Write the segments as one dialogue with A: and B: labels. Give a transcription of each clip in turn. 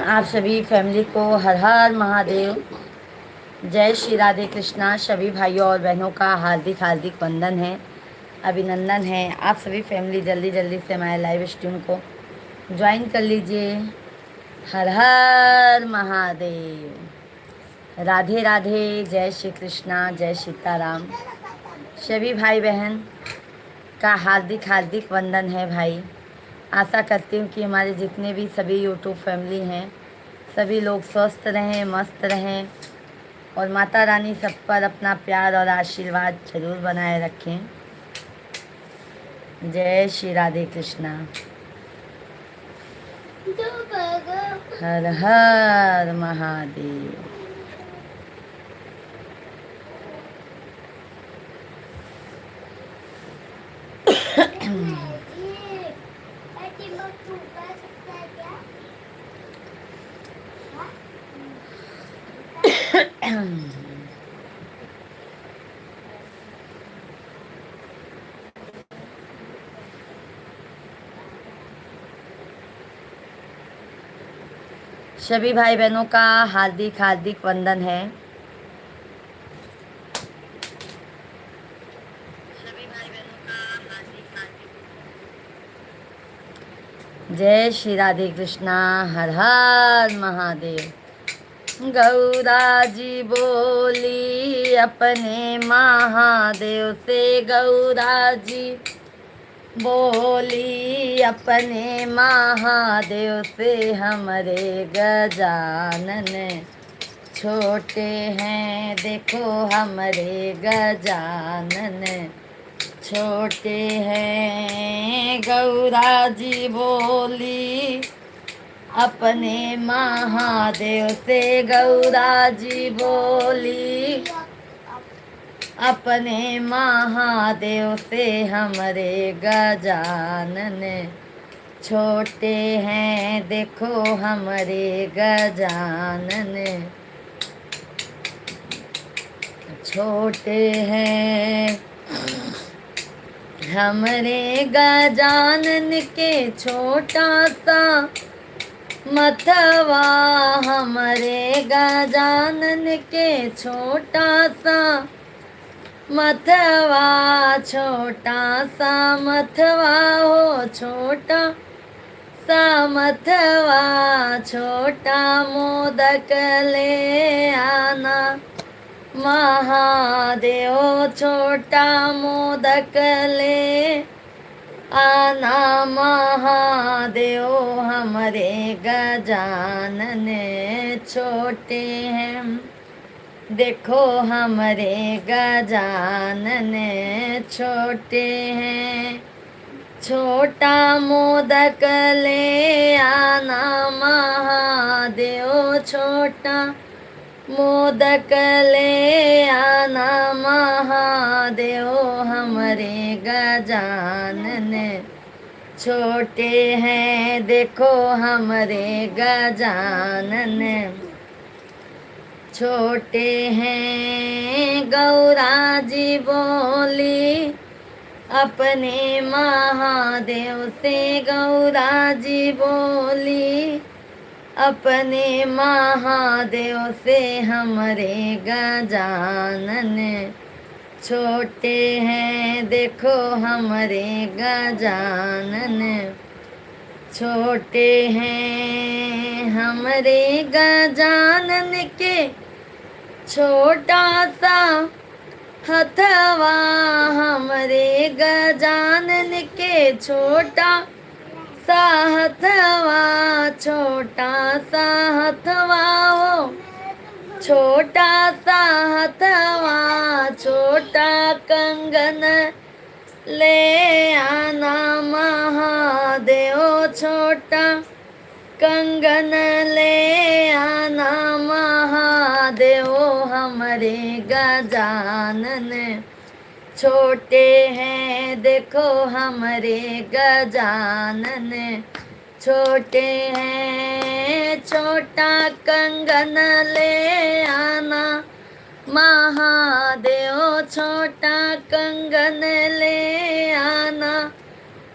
A: आप सभी फैमिली को हर हर महादेव। जय श्री राधे कृष्णा। सभी भाइयों और बहनों का हार्दिक हार्दिक वंदन है, अभिनंदन है। आप सभी फैमिली जल्दी जल्दी से हमारे लाइव स्ट्रीम को ज्वाइन कर लीजिए। हर हर महादेव। राधे राधे। जय श्री कृष्णा, जय सीताराम। सभी भाई बहन का हार्दिक हार्दिक वंदन है भाई। आशा करती हूँ कि हमारे जितने भी सभी यूट्यूब फैमिली हैं सभी लोग स्वस्थ रहें, मस्त रहें और माता रानी सब पर अपना प्यार और आशीर्वाद जरूर बनाए रखें। जय श्री राधे कृष्णा। हर हर महादेव। सभी भाई बहनों का हार्दिक हार्दिक वंदन है। जय श्री राधे कृष्णा। हर हर महादेव। गौरा जी बोली अपने महादेव से, गौरा जी बोली अपने महादेव से, हमरे गजानन छोटे हैं देखो हमरे गजानन छोटे हैं। गौरा जी बोली अपने महादेव से, गौरा जी बोली अपने महादेव से, हमरे गजानन छोटे हैं देखो हमरे गजानन छोटे हैं। हमरे गजानन के छोटा सा मथवा, हमरे गजानन के छोटा सा मथवा, छोटा सा मथवा हो छोटा सा मथवा, छोटा मोदक ले आना महादेव, छोटा मोदक ले आना महादेव। हमरे गजानन छोटे हैं देखो हमरे गजानन छोटे हैं। छोटा मोदक ले आना महादेव, छोटा मोदक ले आना महादेव। हमरे गजानन छोटे हैं देखो हमरे गजानन छोटे हैं। गौरा जी बोली अपने महादेव से, गौरा जी बोली अपने महादेव से, हमरे गजानन छोटे हैं देखो हमरे गजानन छोटे हैं। हमरे गजानन के छोटा सा हथवा, हमरे गजानन के छोटा सा हथवा, छोटा सा हथवा हो छोटा सा हथवा, छोटा कंगन ले आना महादेव, छोटा कंगन ले आना महादेव। हमरे गजानन छोटे हैं देखो हमरे गजानन छोटे हैं। छोटा कंगन ले आना महादेव, छोटा कंगन ले आना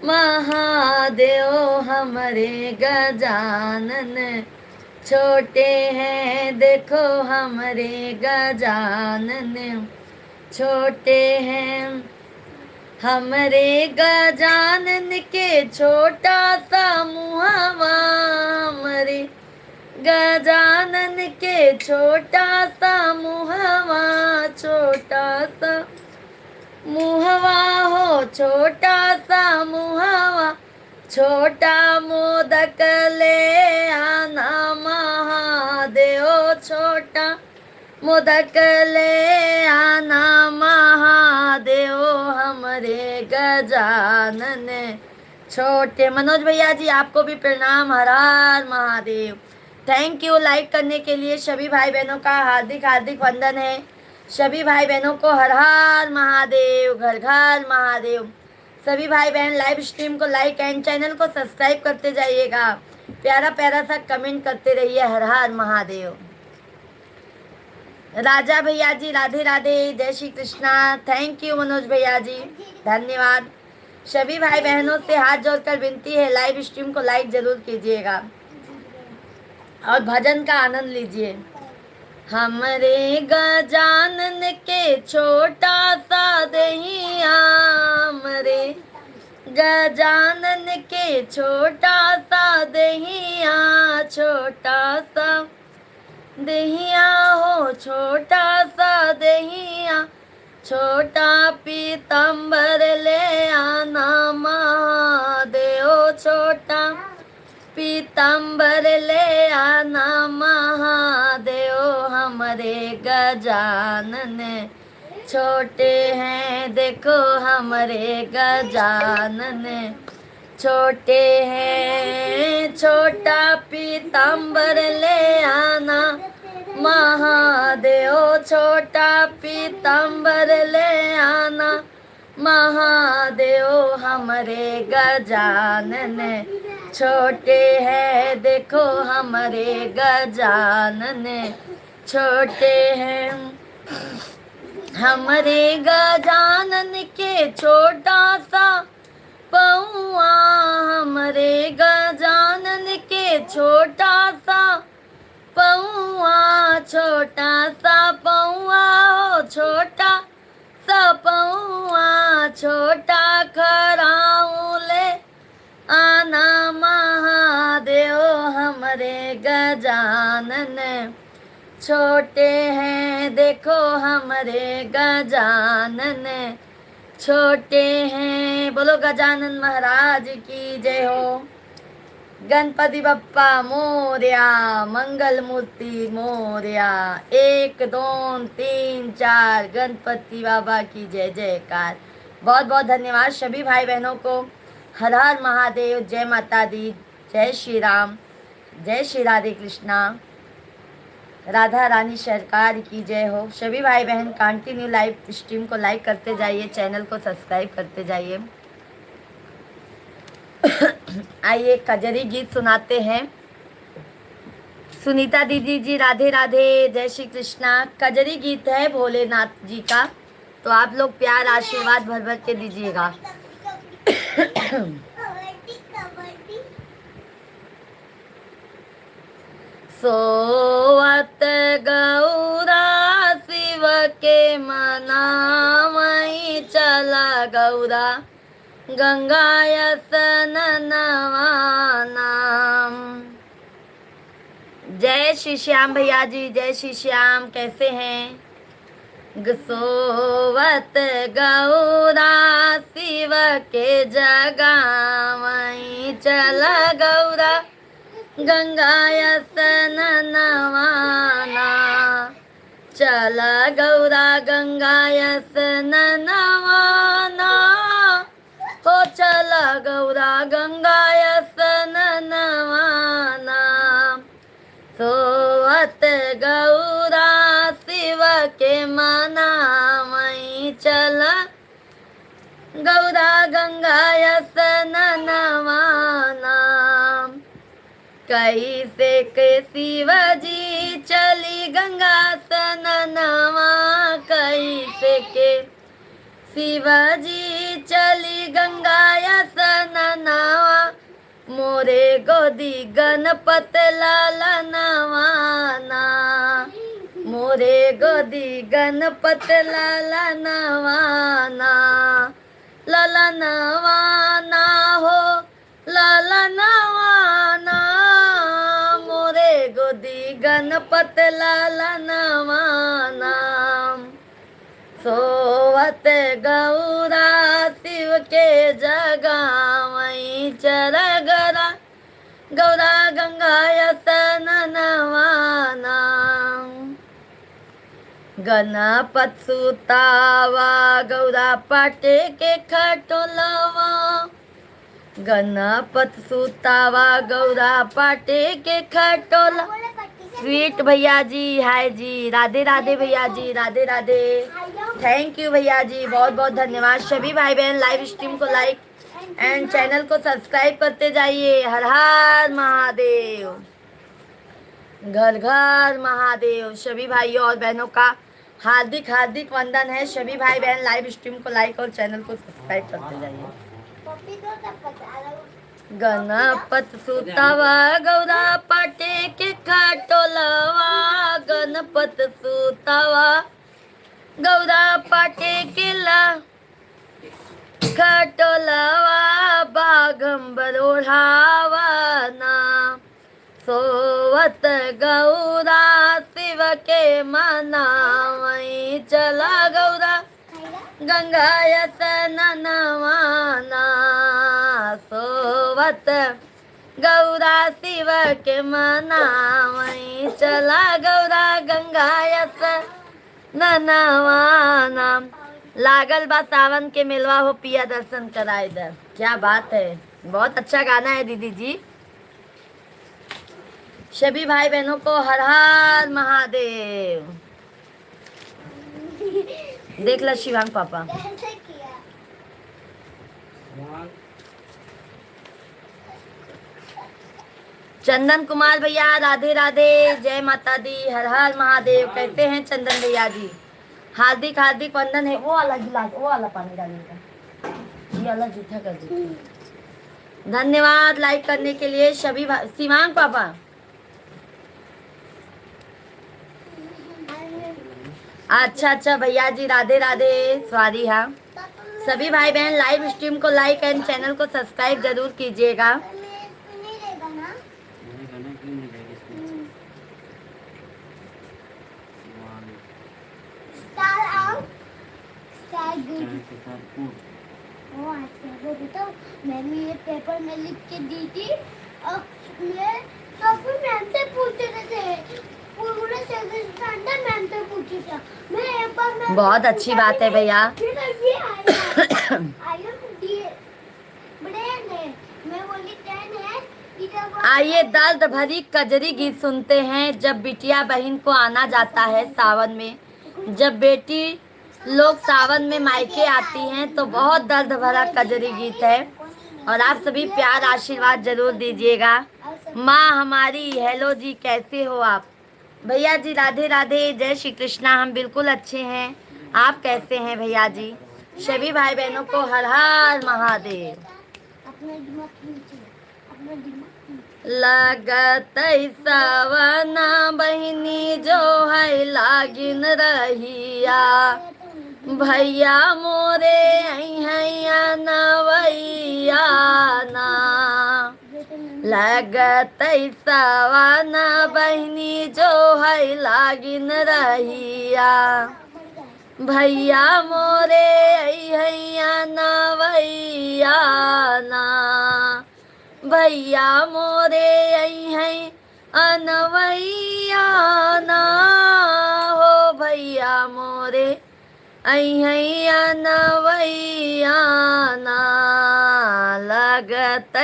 A: महादेव। हमरे गजानन छोटे हैं देखो हमारे गजानन, छोटे हैं हमरे गजानन के छोटा सा मुहावा, हमरे गजानन के छोटा सा मुहावा, छोटा सा मुहवा हो छोटा सा मुहावा, छोटा मोदक ले आना महादेव, छोटा मोदक ले आना महादेव हमरे गजानन छोटे। मनोज भैया जी आपको भी प्रणाम, हर हर महादेव। थैंक यू लाइक करने के लिए। सभी भाई बहनों का हार्दिक हार्दिक वंदन है। सभी भाई बहनों को हर हर महादेव, घर घर महादेव। सभी भाई बहन लाइव स्ट्रीम को लाइक एंड चैनल को सब्सक्राइब करते जाइएगा, प्यारा प्यारा सा कमेंट करते रहिए, हर हर महादेव। राजा भैया जी राधे राधे, जय श्री कृष्णा। थैंक यू मनोज भैया जी, धन्यवाद। सभी भाई बहनों से हाथ जोड़कर विनती है, लाइव स्ट्रीम को लाइक जरूर कीजिएगा और भजन का आनंद लीजिए। हमरे गजानन के छोटा सा दहिया, हमरे गजानन के छोटा सा दहिया, छोटा सा दहिया हो छोटा सा दहिया, छोटा पीतम्बर ले आना महादेव, छोटा पीतम्बर ले आना महादेव हमरे गजानन छोटे हैं देखो हमरे गजानन छोटे हैं, छोटा पीतम्बर ले आना महादेव, छोटा पीतम्बर ले आना महादेव हमरे गजानन छोटे हैं देखो हमरे गजानन छोटे हैं। हमरे गजानन के छोटा सा पौआ, हमरे गजानन के छोटा सा पौआ, छोटा सा पौआ हो छोटा सा पौआ, छोटा खराऊ ले आना महादेव हमरे गजानन छोटे हैं देखो हमरे गजानन छोटे हैं। बोलो गजानन महाराज की जय हो। गणपति बप्पा मोरया, मंगल मूर्ति मोरया, 1 2 3 4 गणपति बाबा की जय जयकार। बहुत बहुत धन्यवाद सभी भाई बहनों को। हर हर महादेव, जय माता दी, जय श्री राम, जय श्री राधे कृष्णा, राधा रानी सरकार की जय हो। सभी भाई बहन कंटिन्यू लाइव स्ट्रीम को लाइक करते जाइए, चैनल को सब्सक्राइब करते जाइए। आइए कजरी गीत सुनाते हैं। सुनीता दीदी जी राधे राधे, जय श्री कृष्णा। कजरी गीत है भोलेनाथ जी का, तो आप लोग प्यार आशीर्वाद भर भर के दीजिएगा। सोवत गौरा शिव के मनावई, चला गौरा गंगा स्नानवाना। जय श्री श्याम भैया जी, जय श्री श्याम, कैसे हैं? सोवत गौरा शिव के जगावई, चला गौरा गंगा स्नानवाना, चला गौरा गंगा स्नानवाना, हो चला गौरा गंगा स्नानवाना। सोवत गौरा शिव के मनावई, चला गौरा गंगा स्नानवाना। कैसे के शिवजी चली गंगा स्नानवा, कैसे के शिवजी चली गंगा स्नानवा, मोरे गो गोदी गणपत लाला नवाना, मोरे गोदी गणपत लाला नवाना, लाला नवाना हो लाला नवाना, मोरे गोदी गणपत लाला नवाना। सोवत गौरा शिव के जगावई चरगरा, गौरा गंगा यतन नवाना। गणपत सुतावा गौरा पाटे के खटोलवा, गणपत सुतावा गौरा पाटे के खटोला। स्वीट भैया जी हाय जी, राधे राधे भैया जी, राधे राधे, थैंक यू भैया जी, बहुत बहुत धन्यवाद। सभी भाई बहन लाइव स्ट्रीम को लाइक एंड चैनल को सब्सक्राइब करते जाइए। हर हर महादेव, घर घर महादेव। सभी भाइयों और बहनों का हार्दिक हार्दिक वंदन है। सभी भाई बहन लाइव स्ट्रीम को लाइक और चैनल को सब्सक्राइब करते जाइए। गणपत सुतावा गौरा पाटे के खटोलवा, गणपत सुतावा गौरा पाटे के ला खटोलवा, बागंबर ओढ़ावाना। सोवत गौरा शिव के मनावई चला गौरा गंगा यतन नवाना। सोवत गौरा शिव के मनावई चला गौरा गंगा यतन नवाना। लागल बा सावन के मेलवा हो पिया दर्शन करा इधर। क्या बात है, बहुत अच्छा गाना है दीदी जी। सभी भाई बहनों को हर हर महादेव। देख लो शिवांग पापा। चंदन कुमार भैया राधे राधे, जय माता दी, हर हर महादेव। कैसे हैं चंदन भैया जी, हार्दिक हार्दिक वंदन है। वो वाला गिलास, वो वाला पानी डालेगा, ये वाला जूठा कर दीजिए। धन्यवाद लाइक करने के लिए सभी शिवांग पापा। अच्छा अच्छा भैया जी, राधे राधे, सॉरी। हाँ, सभी भाई बहन लाइव स्ट्रीम को लाइक एंड चैनल को सब्सक्राइब जरूर कीजिएगा।
B: मैंने ये पेपर में लिख के दी थी और मैं सब मैम से पूछ रहे थे, पूरे सेकंड स्टैंडर्ड मैम से पूछी था। मैं एक बार मैं
A: बहुत अच्छी बात है भैया।
B: फिर ये आया ब्रेन है, मैं बोली ट्रेन है।
A: आइए दर्द भरी कजरी गीत सुनते हैं। जब बिटिया बहन को आना जाता है सावन में, जब बेटी लोग सावन में मायके आती हैं तो बहुत दर्द भरा कजरी गीत है। और आप सभी प्यार आशीर्वाद जरूर दीजिएगा। माँ हमारी, हेलो जी, कैसे हो आप? भैया जी राधे राधे, जय श्री कृष्णा। हम बिल्कुल अच्छे हैं, आप कैसे हैं भैया जी? सभी भाई बहनों को हर हर महादेव। लगत सवना बहिनी जो है लागिन रहिया, भैया मोरे हैया नवैया ना। लगत सवना बहिनी जो है लागिन रहिया, भैया मोरे हैया नवैया ना। भैया मोरे है अनवैया ना हो, भैया मोरे है अनवैया ना। लगत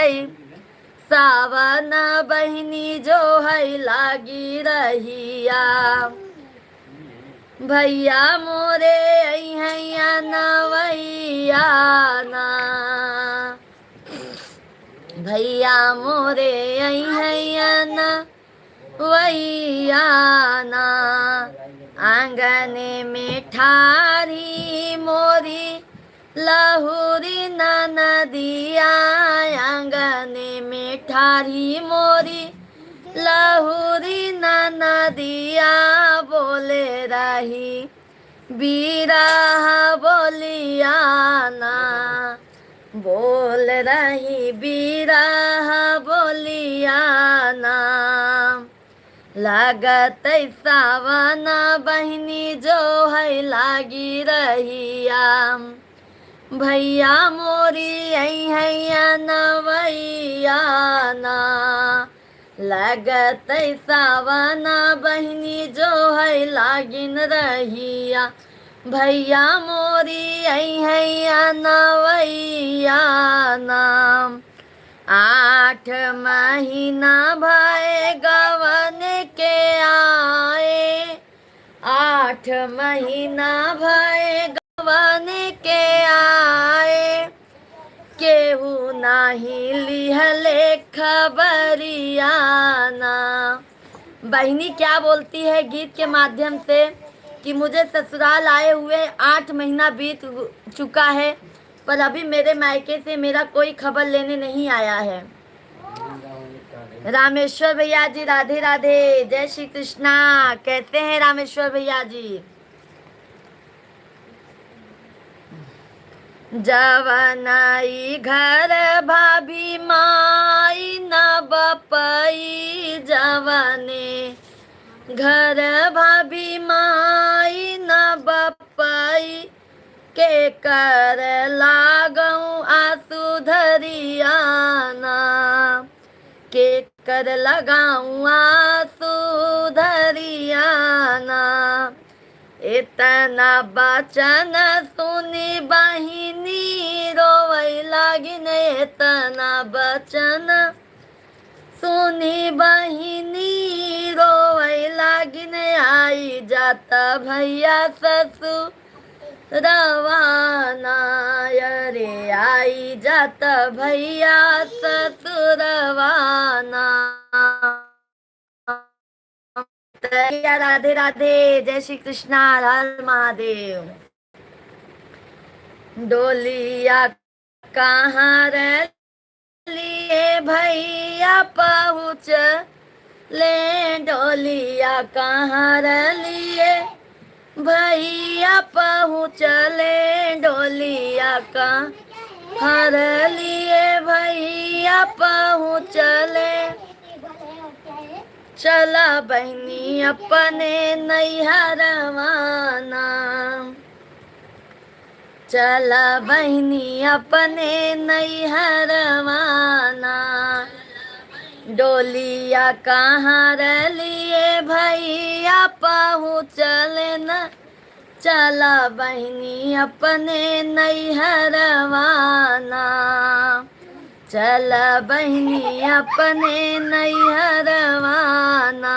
A: सावन बहिनी जो है लागी रहिया, भैया मोरे है अनवैया ना। भैया मोरे हैया वैया ना। आंगन में ठारी मोरी लहुरी नदिया आंगने में ठारी मोरी, लहुरी नदिया बोले रही बीरह बोलिया ना, बोल रही बीरह बोलिया ना। लागत सावन बहिनी जो है लागी रहिया, भैया मोरी आई हैया नवैया ना। लागत सावन बहिनी जो है लागिन रहिया, भैया मोरी आई हैया नवैया नाम। 8 महीना भय गवन के आए, 8 महीना भय गवन के आए, केहू नाही लिहले खबरिया ना। बहिनी क्या बोलती है गीत के माध्यम से कि मुझे ससुराल आए हुए 8 महीना बीत चुका है, पर अभी मेरे मायके से मेरा कोई खबर लेने नहीं आया है। रामेश्वर भैया जी राधे राधे, जय श्री कृष्णा। कैसे हैं रामेश्वर भैया जी? जवनाई घर भाभी माई न बपई, जवने घर भाभी माई न बपई, के कर लागऊ आंसू धरियाना, के कर लगाऊं आंसू धरियाना। इतना बचन सुनी बहिनी रोवै लागिन, इतना बचन सुनी बहिनी रोवै लागिन, आई जाता भैया ससुर रवाना, रे आई जाता भैया ससुरवाना। राधे राधे, जय श्री कृष्णा, हर हर महादेव। डोलिया कहाँ लिए भैया पहुँच ले, डोलिया कहाँ लिए भैया पहुँचले, डोलिया का हर लिए भैया पहुँचले। चला बहनी अपने नैहरवाना, चला बहनी अपने नैहरवाना। डोलिया कहाँ लिए भैया पहुँचले न, चला बहनी अपने नैहरवाना, चला बहनी अपने नैहरवाना।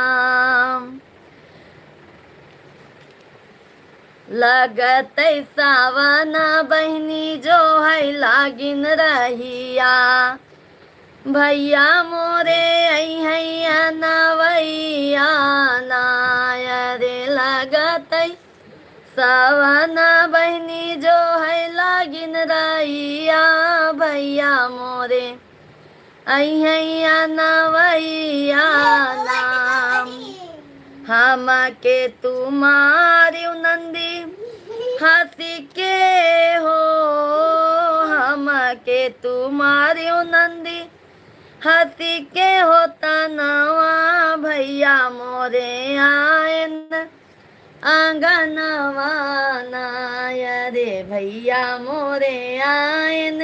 A: लगत सावन बहनी जो है लागिन रहिया, भैया मोरे आई हैया नवैया ना, रे लगत सावन बहनी जो है लागिन रहिया, भैया मोरे आई हैया नवैया नाम। हम के तुम्हारी नंदी हंसी के हो, हम के तुम्हारी नंदी हंसी के होता नवा, भैया मोरे आयन आंगनवा ना, रे भैया मोरे आयन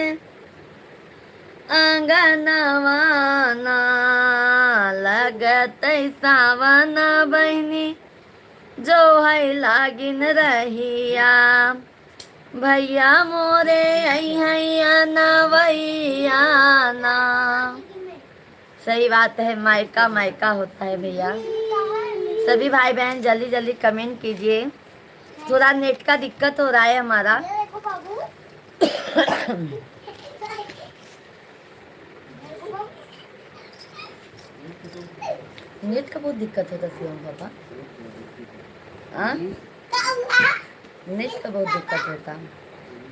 A: आंगनवा ना। लगत सावन बहनी जो है लागिन रहिया, भैया मोरे आई हैया नवैया ना। सही बात है, मायका मायका होता है भैया। सभी भाई बहन जल्दी जल्दी कमेंट कीजिए, थोड़ा नेट का दिक्कत हो रहा है हमारा। नेट का बहुत दिक्कत होता है पापा, हाँ नेट का बहुत दिक्कत होता।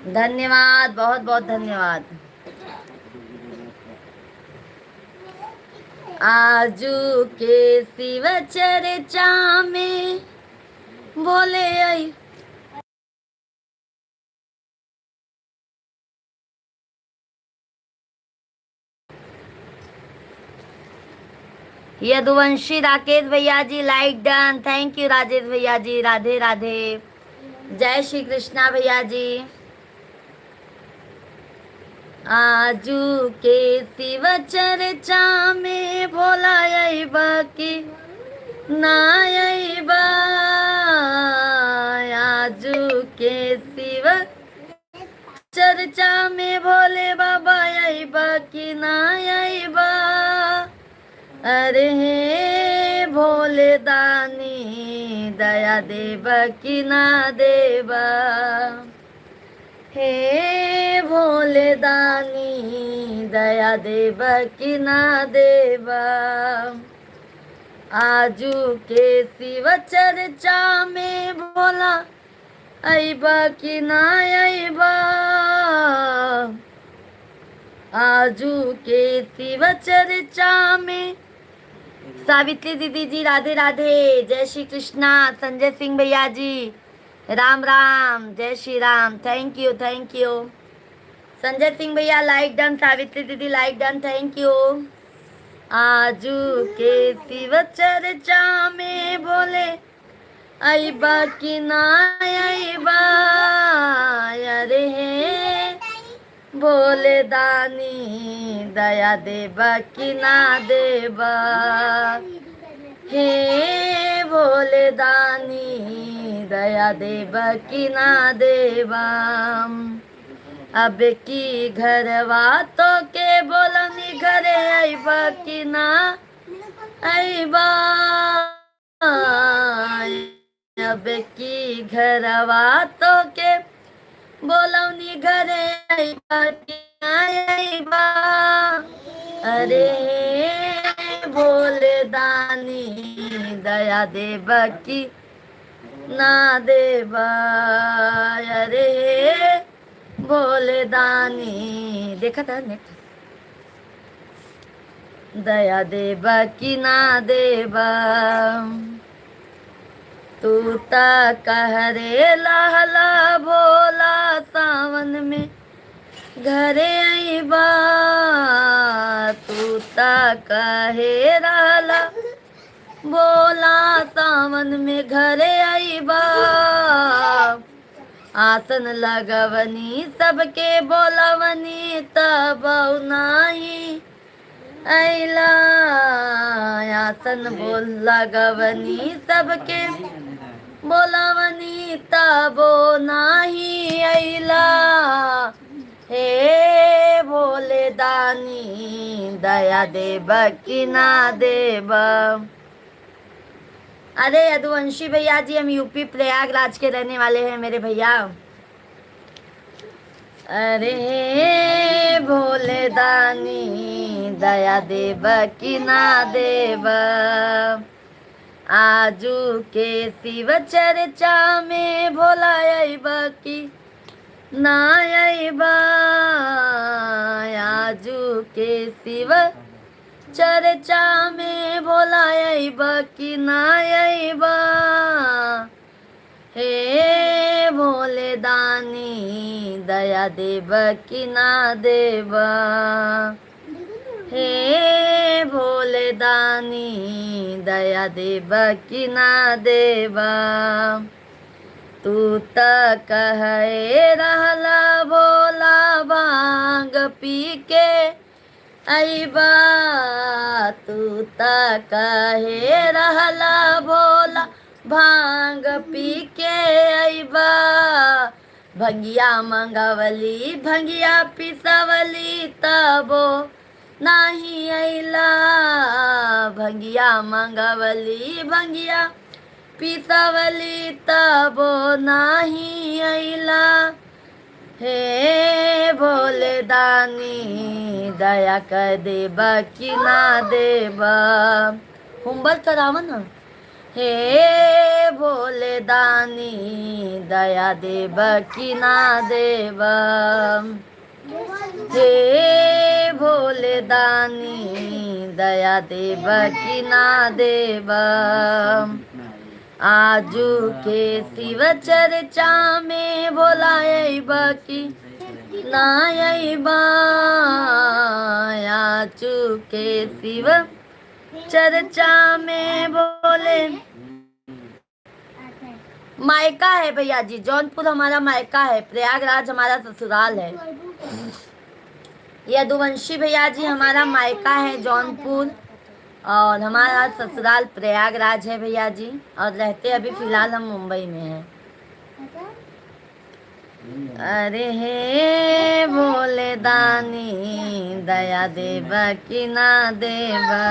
A: धन्यवाद, बहुत बहुत धन्यवाद। आजू के शिव चर्चा में भोले आई। यदुवंशी राकेश भैया ji like done, thank you Rajesh भैया जी, राधे राधे, जय श्री कृष्णा भैया जी। आजू के शिव चर्चा में भोला अइबा की ना अइबा, आजू के शिव चर्चा में भोले बाबा अइबा की ना अइबा। अरे हे भोले दानी दया देबा की ना देबा, हे भोले दानी दया देबा की ना देबा। आजू के शिव चर्चा में भोला अइबा की ना अइबा, आजू के शिव चर्चा में। सावित्री दीदी जी राधे राधे, जय श्री कृष्णा। संजय सिंह भैया जी राम राम, जय Shri Ram, thank you thank you. Sanjay Singh भैया लाइक डन, सावित्री दीदी लाइक डन, थैंक यू। आजू के शिव चर्चा में भोले अइबा की ना अइबा, अरे हे भोले दानी दया देबा की ना देबा, हे भोले दानी दया देबा की ना देबा। अब की घरवा तो के बोलनी घरे अइबा की ना अइबा, अब की घरवा तो के बोलौनी घरे अइबा की ना अइबा। अरे भोले दानी दया देबा की ना देबा, अरे भोले दानी देखा था नेट दया देबा की ना देबा। तू ता कहरे लहला भोला सावन में घरे अइबा, तू ता कहे रहला भोला सावन में घरे अइबा। आसन लगवनी सबके बोलवनी तब नाही अइला, आसन बोल लगवनी सबके बोलवनी तबो नाही अइला। हे भोले दानी दया देबा की ना देबा। अरे यदुवंशी भैया जी, हम यूपी प्रयागराज के रहने वाले हैं मेरे भैया। अरे हे भोले दानी दया देबा की ना देबा। आजू के शिव चर्चा में भोला अइबा की ना अइबा, आजू के शिव चर्चा में भोला अइबा की ना अइबा। हे भोले दानी दया देबा की ना देबा, हे भोले दानी दया देबा की ना देबा। तू त कहे रहला भोला भांग पी के अइबा, तू ता कहे रहला भोला भांग पी के अइबा। भंगिया मंगवली भंगिया पिसवली तबो नाही अइला, भंगिया मंगवली भंगिया पिसवली तबो नाही अइला। हे भोले दानी दया कर देबा की ना देबा। हुम्बर करावा ना, हे भोले दानी दया देव की ना देव, हे भोले दानी दया देव की ना देव, आजू के शिव चर्चा में भोला की नायबा, आजू के शिव चर्चा में बोले। मायका है भैया जी, जौनपुर हमारा मायका है, प्रयागराज हमारा ससुराल है। यदुवंशी भैया जी हमारा मायका है जौनपुर और हमारा ससुराल प्रयागराज है भैया जी, और रहते अभी फिलहाल हम मुंबई में हैं। अरे हे भोले दानी दया देव की ना देवा,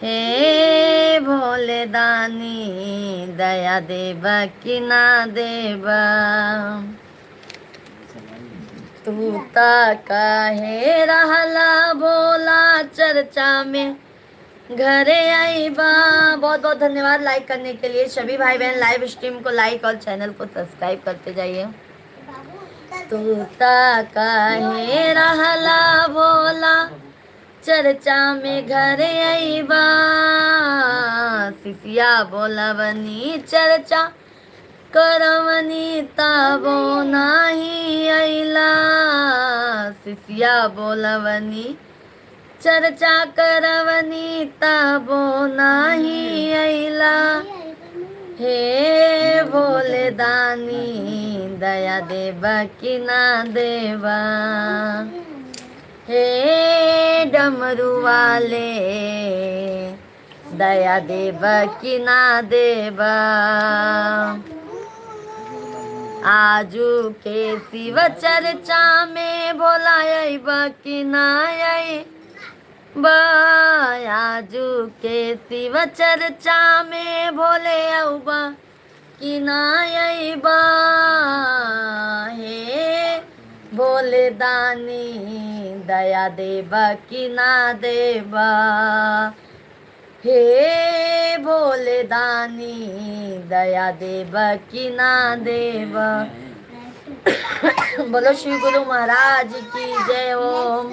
A: हे भोले दानी दया देव की ना देवा, तू ता काहे रहला भोला चर्चा में घरे आई बा। बहुत बहुत धन्यवाद लाइक करने के लिए सभी भाई बहन, लाइव स्ट्रीम को लाइक और चैनल को सब्सक्राइब करते जाइए। तू ता काहे रहला भोला चर्चा में घरे आई बा, सिसिया बोलवनी चर्चा करवनी तबो नाही अइला, सिसिया बोलवनी चर्चा करवनी तबो नाही अइला, हे भोले दानी दया देव की ना देवा, हे डमरू वाले दया देव की ना देवा, आजू के शिव चर्चा में भोला की ना आजू के शिव चर्चा में भोले औबा की ना बा, हे भोले दानी दया देव की ना देवा, हे भोले दानी दया देव की ना देवा। बोलो श्री गुरु महाराज की जय हो,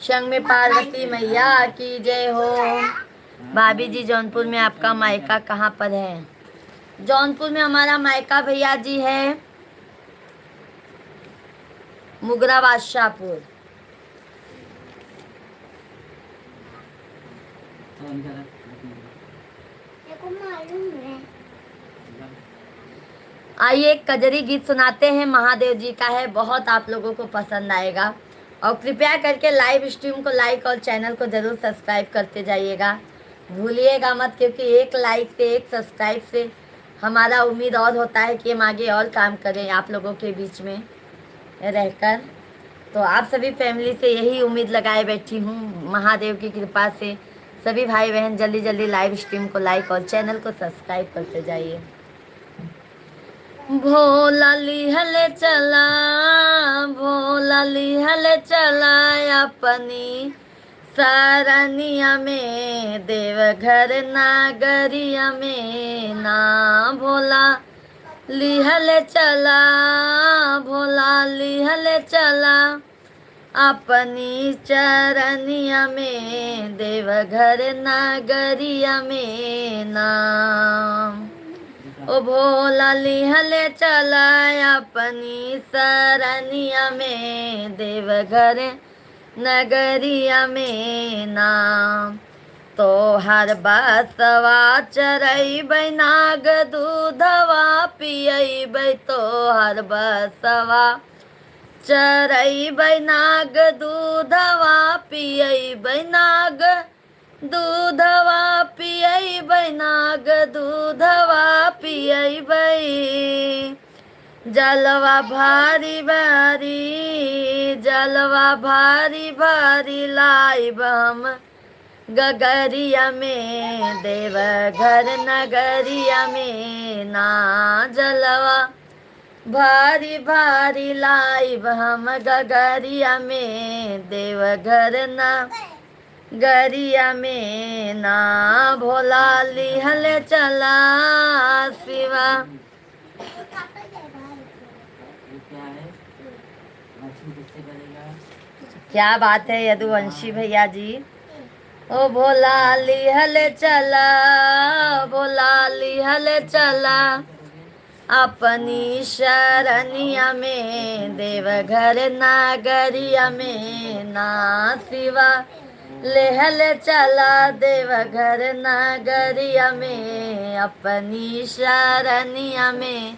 A: संग में पार्वती मैया की जय हो। भाभी जी जौनपुर में आपका मायका कहाँ पर है? जौनपुर में हमारा मायका भैया जी है मुगरा बादशाहपुर। आइए एक कजरी गीत सुनाते हैं, महादेव जी का है, बहुत आप लोगों को पसंद आएगा। और कृपया करके लाइव स्ट्रीम को लाइक और चैनल को ज़रूर सब्सक्राइब करते जाइएगा, भूलिएगा मत, क्योंकि एक लाइक से एक सब्सक्राइब से हमारा उम्मीद और होता है कि हम आगे और काम करें आप लोगों के बीच में रहकर। तो आप सभी फैमिली से यही उम्मीद लगाए बैठी हूँ, महादेव की कृपा से सभी भाई बहन जल्दी जल्दी लाइव स्ट्रीम को लाइक और चैनल को सब्सक्राइब करते जाइए। भोला लिहले चला, भोला लिहले चला अपनी सरनिया में, देवघर नागरिया में ना, भोला लिहले चला, भोला लिहले चला अपनी चरनिया में, देवघर नागरिया में नाम। ओ भोला लिहले चला अपनी सरनिया में, देवघर नगरिया में नाम। तो हर बसवा चरई नाग दूधवा पियई, तो हर बसवा चरई नाग दूधवा पियई, नाग दूधवा पियई, नाग दूधवा पियई, जलवा भारी भारी, जलवा भारी भारी लाइब हम गगरिया में, देवघर नगरिया में ना, जलवा भारी भारी लाइब हम गगरिया में, देवघर गरिया में ना भोला लिहल चला शिवा। क्या बात है यदुवंशी भैया जी। ओ भोला लिहल चला, भोला लिहल चला अपनी शरणिया में, देवघर नागरिया में ना शिवा लेहल चला, देवघर नागरिया में अपनी शरणिया में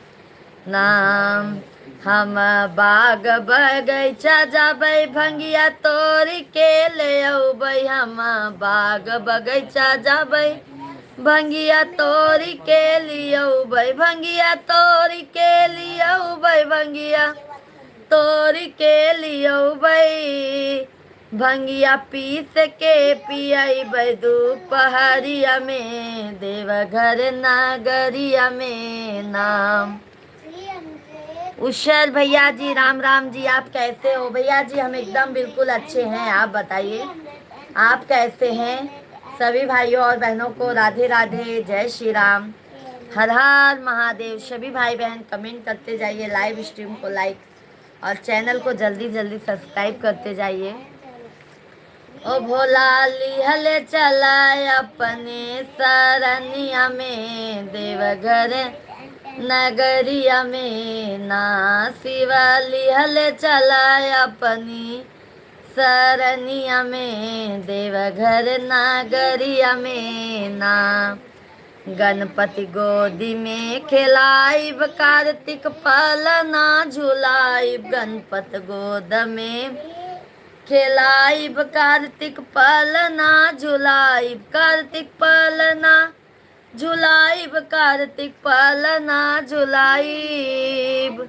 A: नाम। हम बाग बगैचा जाबै भंगिया तोड़ के ले अबै, हम बाग बगैचा जाबै भंगिया तोड़ के लियबै, भंगिया तोड़ के लियबै, भंगिया तोड़ के लियबै, भंगिया पीस के पियबै दोपहरिया में, देवघर नागरिया में नाम। उषर भैया जी राम राम जी, आप कैसे हो भैया जी? हम एकदम बिल्कुल अच्छे हैं, आप बताइए आप कैसे हैं? सभी भाइयों और बहनों को राधे राधे, जय श्री राम, हर हर महादेव। सभी भाई बहन कमेंट करते जाइए, लाइव स्ट्रीम को लाइक और चैनल को जल्दी जल्दी सब्सक्राइब करते जाइए। ओ भोला लिहल चला अपने शरणिया में, देवघर नगरिया में ना शिवा लिहल चला अपनी शरणिया में, देवघर नागरिया में ना। गणपति गोदी में खिलाइब, कार्तिक पालना झुलाइब, गणपति गोद में खिलाइब, कार्तिक पालना झुलाइब, कार्तिक पालना झुलाइब, कार्तिक पालना झुलाइब,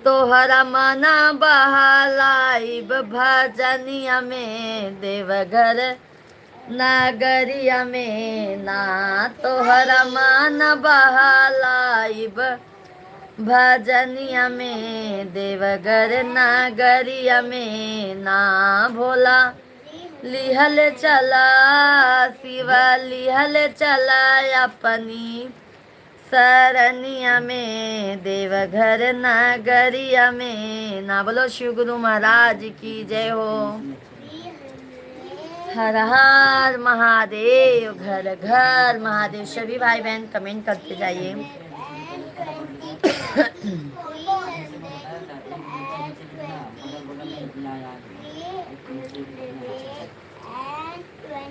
A: तोहरा मना बहलाइब भजनिया में, देवघर नागरिया में ना। तोहरा मन बहलाइब भजनिया में, देवघर नागरिया में ना। भोला लिहल चला, शिवा लिहल चला अपनी शरणिया में, देवघर नागरिया में ना। बोलो शिव गुरु महाराज की जय हो। हर हर महादेव, घर घर महादेव। सभी भाई बहन कमेंट करते जाइए।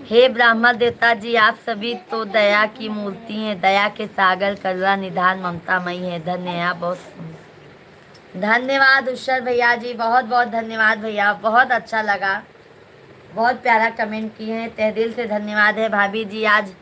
A: हे ब्राह्मण देवता जी, आप सभी तो दया की मूर्ति हैं, दया के सागर, करुणा निधान, ममतामयी है। धन्य है आप, बहुत धन्यवाद उषर भैया जी, बहुत बहुत धन्यवाद भैया, बहुत अच्छा लगा, बहुत प्यारा कमेंट किए हैं, तहे दिल से धन्यवाद है। भाभी जी आज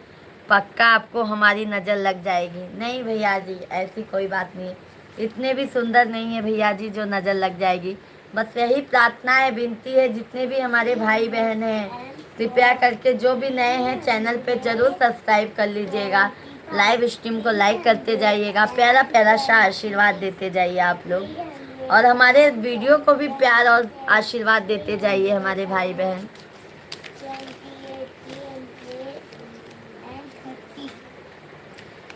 A: पक्का आपको हमारी नज़र लग जाएगी। नहीं भैया जी, ऐसी कोई बात नहीं है, इतने भी सुंदर नहीं है भैया जी जो नज़र लग जाएगी। बस यही प्रार्थना है, विनती है, जितने भी हमारे भाई बहन हैं कृपया करके जो भी नए हैं चैनल पे ज़रूर सब्सक्राइब कर लीजिएगा, लाइव स्ट्रीम को लाइक करते जाइएगा, प्यारा प्यारा सा आशीर्वाद देते जाइए आप लोग, और हमारे वीडियो को भी प्यार और आशीर्वाद देते जाइए हमारे भाई बहन।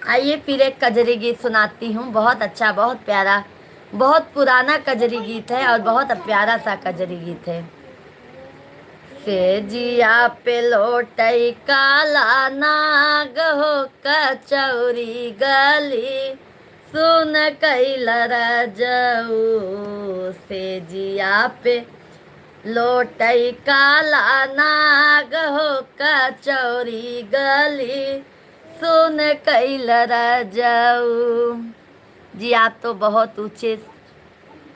A: आइए फिर एक कजरी गीत सुनाती हूँ, बहुत अच्छा, बहुत प्यारा, बहुत पुराना कजरी गीत है और बहुत प्यारा सा कजरी गीत है। से जिया पे लोटई काला नाग हो कचौरी गली, सुन कैलर जाऊ। से जिया पे लोटई काला नाग हो कचौरी गली, सुन कैलर जाऊ। जी आप तो बहुत ऊंचे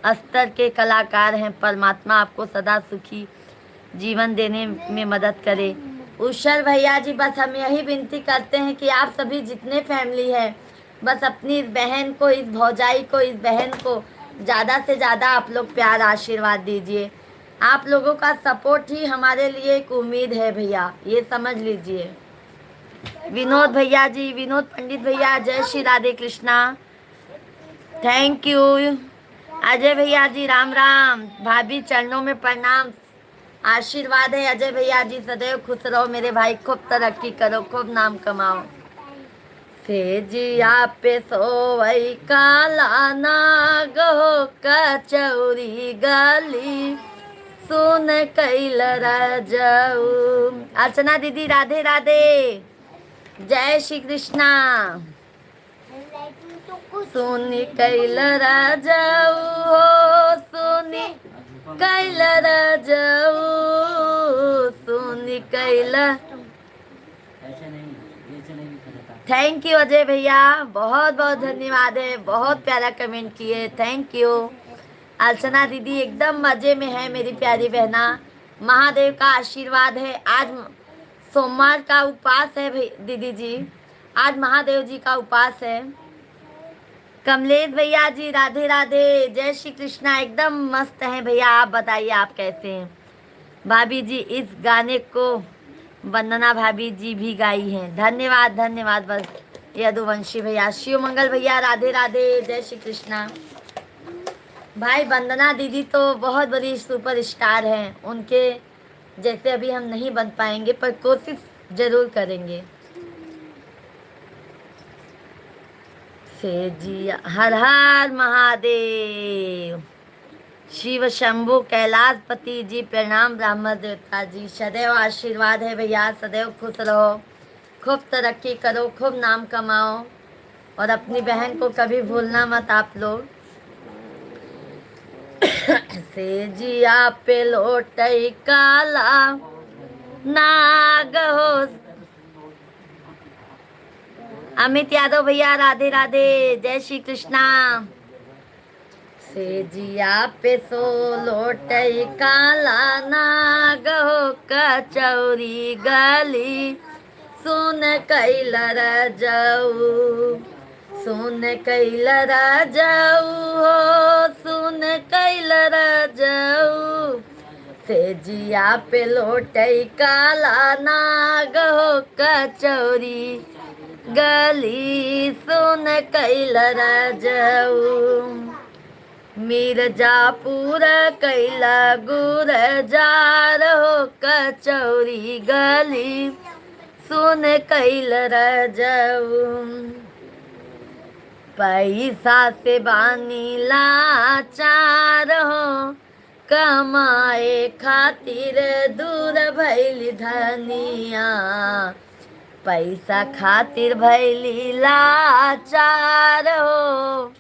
A: स्तर के कलाकार हैं, परमात्मा आपको सदा सुखी जीवन देने में मदद करे। उषर भैया जी, बस हम यही विनती करते हैं कि आप सभी जितने फैमिली है, बस अपनी इस बहन को, इस भौजाई को, इस बहन को ज़्यादा से ज़्यादा आप लोग प्यार आशीर्वाद दीजिए। आप लोगों का सपोर्ट ही हमारे लिए एक उम्मीद है भैया, ये समझ लीजिए। विनोद भैया जी, विनोद पंडित भैया, जय श्री राधे कृष्णा, थैंक यू। अजय भैया जी राम राम, भाभी चरणों में प्रणाम, आशीर्वाद है अजय भैया जी, सदैव खुश रहो मेरे भाई, खूब तरक्की करो, खूब नाम कमाओ। सेजिया पे सोवई काला नाग हो कचौरी गली सुन कैल राजाऊ। अर्चना दीदी राधे राधे, जय श्री कृष्णा। सुनी कैल राजाऊ हो, सुनी कैल राजाऊ, सुनी कैल। थैंक यू अजय भैया, बहुत बहुत धन्यवाद है, बहुत प्यारा कमेंट किए, थैंक यू। अर्चना दीदी एकदम मजे में है मेरी प्यारी बहना, महादेव का आशीर्वाद है। आज सोमवार का उपवास है दीदी जी, आज महादेव जी का उपवास है। कमलेश भैया जी राधे राधे, जय श्री कृष्णा, एकदम मस्त हैं भैया। आप बताइए आप कैसे हैं। भाभी जी इस गाने को वंदना भाभी जी भी गाई हैं, धन्यवाद धन्यवाद। बस यदुवंशी भैया, शिव मंगल भैया राधे राधे, जय श्री कृष्णा। भाई वंदना दीदी तो बहुत बड़ी सुपर स्टार हैं, उनके जैसे अभी हम नहीं बन पाएंगे पर कोशिश जरूर करेंगे। से जी हर हर महादेव, शिव शंभु कैलाशपति जी प्रणाम, ब्राह्मण देवता जी सदैव आशीर्वाद है भैया, सदैव खुश रहो, खूब तरक्की करो, खूब नाम कमाओ और अपनी बहन को कभी भूलना मत आप लोग। से जिया पे लोटई काला नाग हो। अमित यादव भैया राधे राधे, जय श्री कृष्णा। से जिया पे सो लोटई काला नाग हो कचौरी गली सुन कैल राजाऊ, सुन कैल राजाऊ हो, सुन कैल राजाऊ। से जिया पे लोटई काला नाग हो कचौरी गली सुन कैल राजाऊ। मिर्जापुर कैला गुर जार हो कचौरी गली सुन कैल राजाऊ। पैसा से बानी लाचार हो, कमाए खातिर दूर भैली धनिया, पैसा खातिर भैली लाचार हो।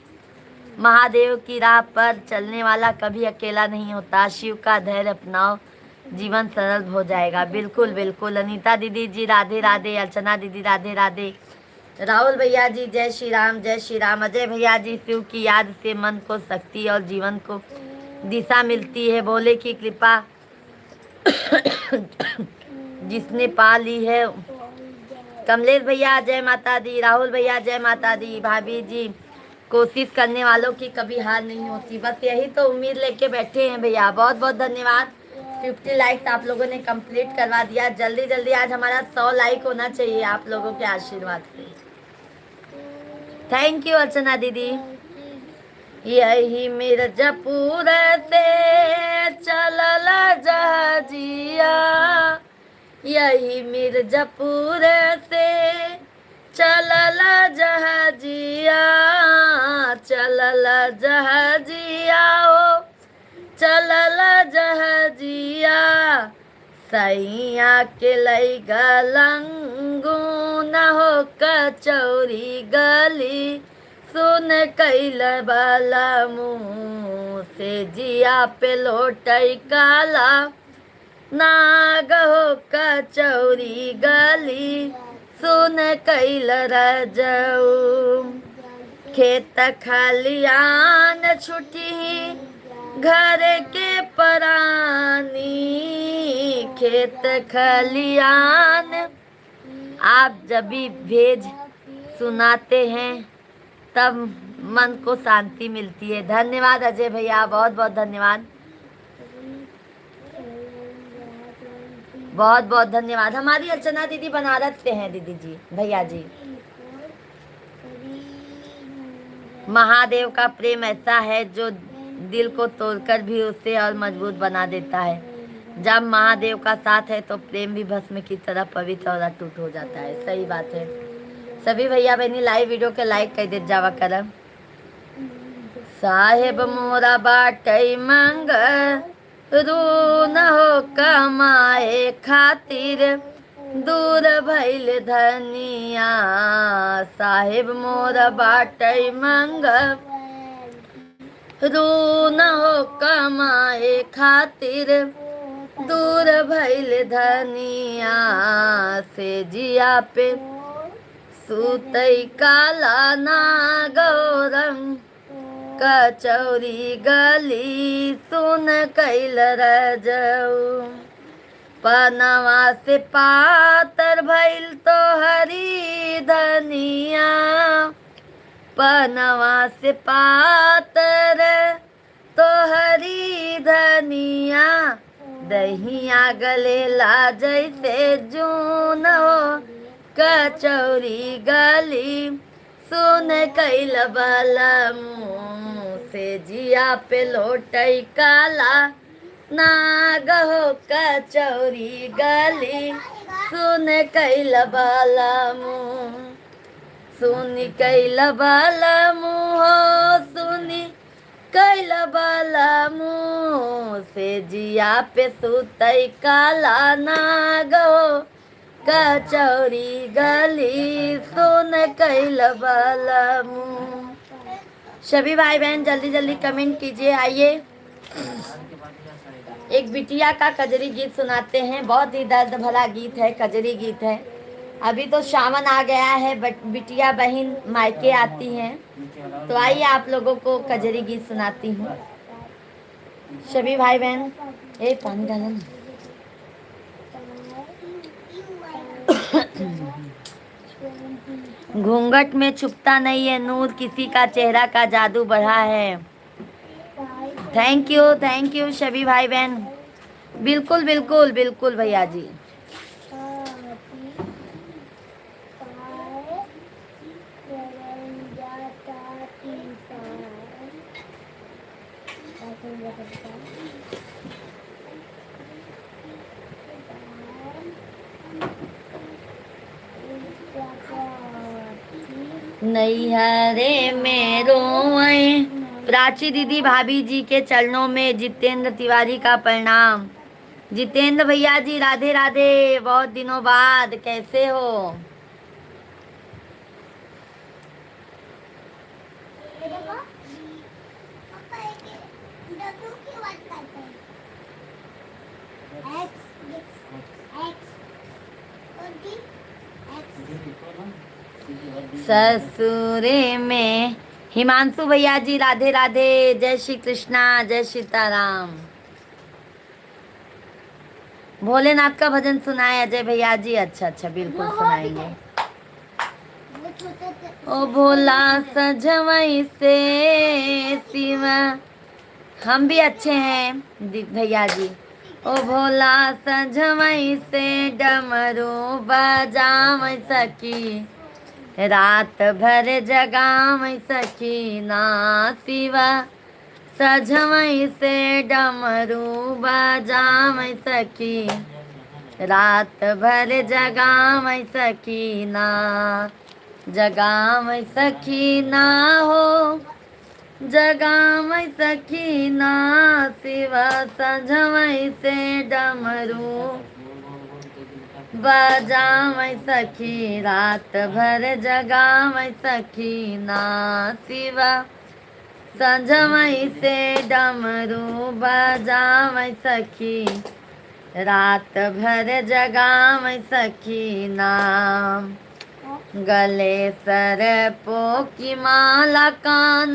A: महादेव की राह पर चलने वाला कभी अकेला नहीं होता, शिव का धैर्य अपनाओ, जीवन सरल हो जाएगा। बिल्कुल बिल्कुल। अनीता दीदी जी राधे राधे, अर्चना दीदी राधे राधे, राहुल भैया जी जय श्री राम जय श्री राम, अजय भैया जी शिव की याद से मन को शक्ति और जीवन को दिशा मिलती है, भोले की कृपा जिसने पा ली है। कमलेश भैया जय माता दी, राहुल भैया जय माता दी। भाभी जी कोशिश करने वालों की कभी हार नहीं होती, बस यही तो उम्मीद लेके बैठे हैं भैया। बहुत बहुत धन्यवाद। 50 लाइक्स आप लोगों ने कंप्लीट करवा दिया, जल्दी जल्दी आज हमारा 100 लाइक होना चाहिए आप लोगों के आशीर्वाद से। थैंक यू अर्चना दीदी। यही मिर्जापुर से चलल जहाजिया, यही मिर्जापुर से चलल जहाजिया, चलल जहाजिया ओ चलल जहाजिया, सैया के लई गलंगू न हो कचौरी गली सुन कैल बाला मुँह, से जिया पे लोटई काला नाग हो कचौरी गली सुन कैल राजाऊ। खेत खलियान छुटी घर के परानी, खेत खलियान। आप जब भी भेज सुनाते हैं तब मन को शांति मिलती है। धन्यवाद अजय भैया, बहुत बहुत धन्यवाद, बहुत बहुत धन्यवाद। हमारी अर्चना दीदी बनारस से हैं दीदी जी, भैया जी। महादेव का प्रेम ऐसा है जो दिल को तोड़कर भी उसे और मजबूत बना देता है। जब महादेव का साथ है तो प्रेम भी भस्म की तरह पवित्र और अटूट हो जाता है। सही बात है। सभी भैया बहनी लाइव वीडियो के लाइक कर दे जावा करम। साहेब मोरा बाटई मंग रू न हो कमाए खातिर दूर भइल धनिया। साहेब मोरा बाटई मंग रू न हो कमाए खातिर दूर भइल धनिया। से जिया पे सुतई काला ना गौरंग कचौरी गली सुन कैल रजऊ। पनवा से पातर भइल तो हरी धनिया। पनवा से पातर तो हरी धनिया। दहिया गलेला जैसे जून हो कचौरी गली सुन कैल बलमू। से जिया पे लोटई काला नाग हो कचौरी गली सुन कैल बलमू। सुनी कैल बलमू हो सुनी कैल बलमू। से जिया पे सुतई काला नाग हो कचौरी गली सुन कैल बलमू। सभी भाई बहन जल्दी जल्दी कमेंट कीजिए। आइए एक बिटिया का कजरी गीत सुनाते हैं। बहुत ही दर्द भरा गीत है, कजरी गीत है। अभी तो सावन आ गया है, बट बिटिया बहन मायके आती हैं, तो आइए आप लोगों को कजरी गीत सुनाती हूँ। सभी भाई बहन ए पानी डालो ना। घूंघट में छुपता नहीं है नूर, किसी का चेहरा का जादू बढ़ा है। थैंक यू सभी भाई बहन। बिल्कुल बिल्कुल बिल्कुल भैया जी। नैहरे में रोए। प्राची दीदी भाभी जी के चरणों में जितेंद्र तिवारी का प्रणाम। जितेंद्र भैया जी राधे राधे, बहुत दिनों बाद कैसे हो। ससुरे में हिमांशु भैया जी राधे राधे, जय श्री कृष्णा, जय सीताराम। भोलेनाथ का भजन सुनाए अजय भैया जी। अच्छा बिल्कुल सुनाएंगे। ओ भोला सजवई से शिवा। हम भी अच्छे हैं भैया जी। ओ भोला सजवई से डमरू बजावै सकी, रात भर जगावै सकी ना शिवा। सजवई से डमरू बजावै सकी, रात भर जगावै सकी ना। जगावै सकी ना हो जगावै सकी ना शिवा। सजवै से डमरू बजावै सखी, रात भर जगावै सखी ना शिवा। सजवै से डमरू बजावै सखी, रात भर जगावै सखी ना। गले सरपो की माला कान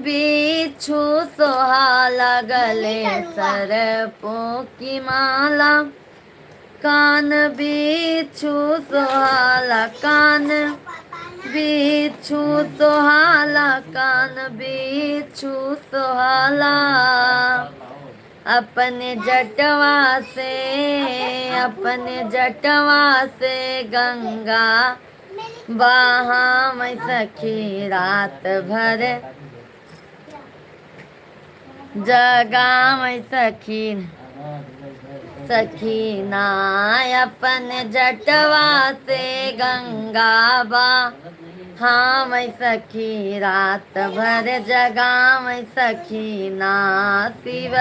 A: बिच्छू सोहाला। गले सरपो की माला कान बिच्छू सोहाला। कान बिच्छू सोहाला, कान बिच्छू सोहाला। अपने जटवा से गंगा बहावै सखी, रात भर जगावै सखी। सखी ना अपन जटवा से गंगा बा, हाँ मैं सखी रात भर जगा मैं सखी ना शिव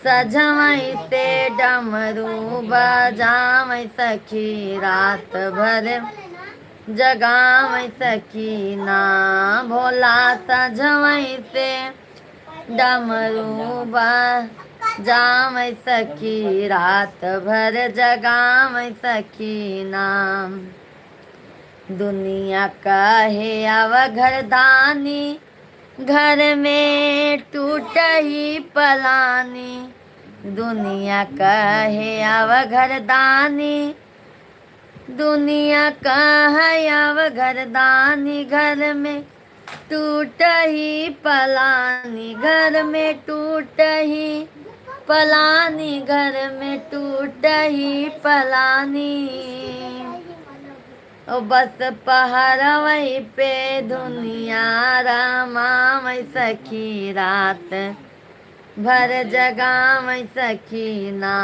A: सजवई से डमरू बजा मैं सखी रात भर जगा मैं सखी ना भोला सजवई से डमरू बजा मैं सखी रात भर जगा मैं सखी नाम। दुनिया कहे अब घरदानी, घर में टूट ही पलानी। दुनिया कहे अब घरदानी, दुनिया कहे अब घरदानी, घर में टूट ही पलानी, घर में टूट ही पलानी, घर में टूट ही पलानी। ओ बस पहरवई पे दुनिया रमा मैं सखी रात भर जगा मैं सखी ना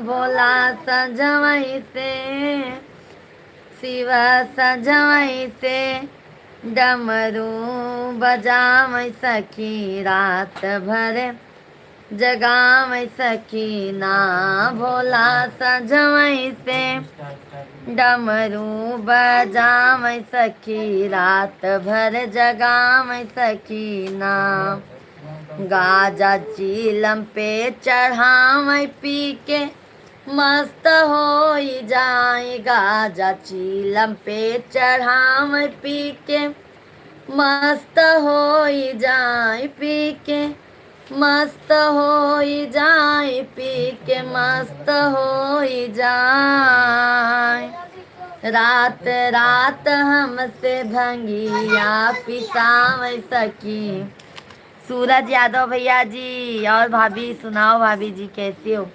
A: भोला सजवई से शिव सजवई से डमरू बजा मैं सखी रात भर जगा मैं सखी ना भोला सजवई से डमरू बजा मैं सखी रात भर जगा मैं सखी ना। गाजा चीलम पे चढ़ा मैं पी के मस्त हो जाए, गाजा चीलम पे चढ़ा मैं पी के मस्त हो जाए, पी के मस्त हो जाए, पी के मस्त हो जाए। रात रात हमसे भंगिया पिसावै सखी। सूरज यादव भैया जी और भाभी सुनाओ, भाभी जी कैसे हो?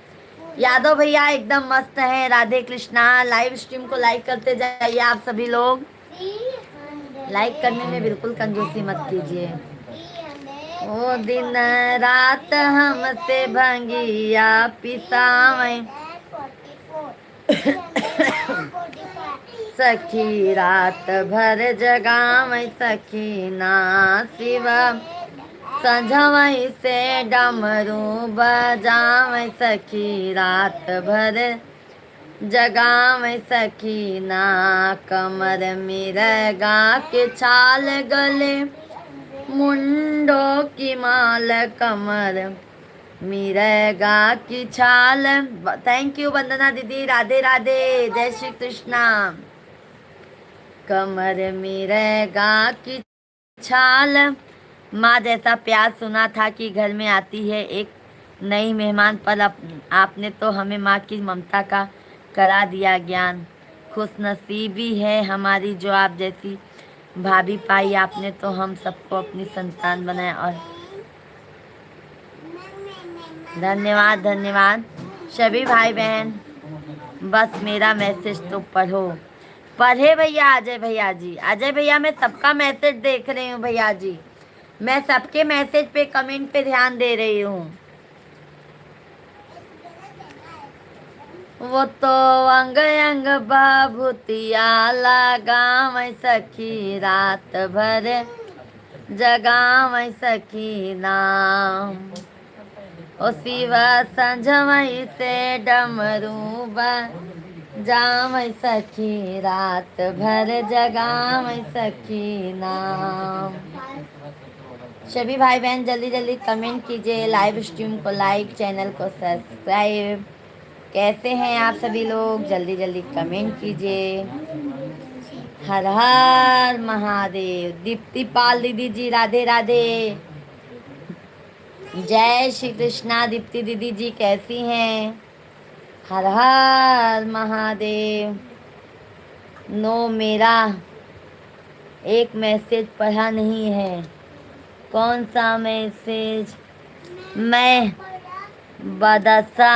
A: यादव भैया एकदम मस्त है। राधे कृष्णा। लाइव स्ट्रीम को लाइक करते जाइए आप सभी लोग। लाइक करने में बिल्कुल कंजूसी मत कीजिए। ओ दिन रात हमसे भंगिया पिसावै सखी रात भर जगावै सखी ना शिव सजवई से डमरू बजावै सखी रात भर जगावै सखी ना। कमर मिरगा के छाल गले मुंडो की माल, कमर मिरगा की छाल। थैंक यू वंदना दीदी। राधे राधे। जय श्री कृष्णा। कमर मिरगा की छाल। माँ जैसा प्यार सुना था कि घर में आती है एक नई मेहमान, पर आपने तो हमें माँ की ममता का करा दिया ज्ञान। खुशनसीबी है हमारी जो आप जैसी भाभी पाई आपने, तो हम सबको अपनी संतान बनाया। और धन्यवाद धन्यवाद सभी भाई बहन। बस मेरा मैसेज तो पढ़ो। पढ़े भैया अजय भैया जी। अजय भैया मैं सबका मैसेज देख रही हूँ भैया जी। मैं सबके मैसेज पे कमेंट पे ध्यान दे रही हूँ। वो तो अंग अंग बाभूतिया लगावै सखी रात भर जगावै सखी नाम। ओ शिव संजवई से डमरू बजावै सखी रात भर जगावै सखी नाम। सभी भाई बहन जल्दी जल्दी कमेंट कीजिए, लाइव स्ट्रीम को लाइक, चैनल को सब्सक्राइब। कैसे हैं आप सभी लोग? जल्दी जल्दी कमेंट कीजिए। हर हर महादेव। दीप्ति पाल दीदी जी राधे राधे। जय श्री कृष्णा। दीप्ति दीदी जी कैसी हैं? हर हर महादेव। नो मेरा एक मैसेज पढ़ा नहीं है। कौन सा मैसेज? मैं बदसा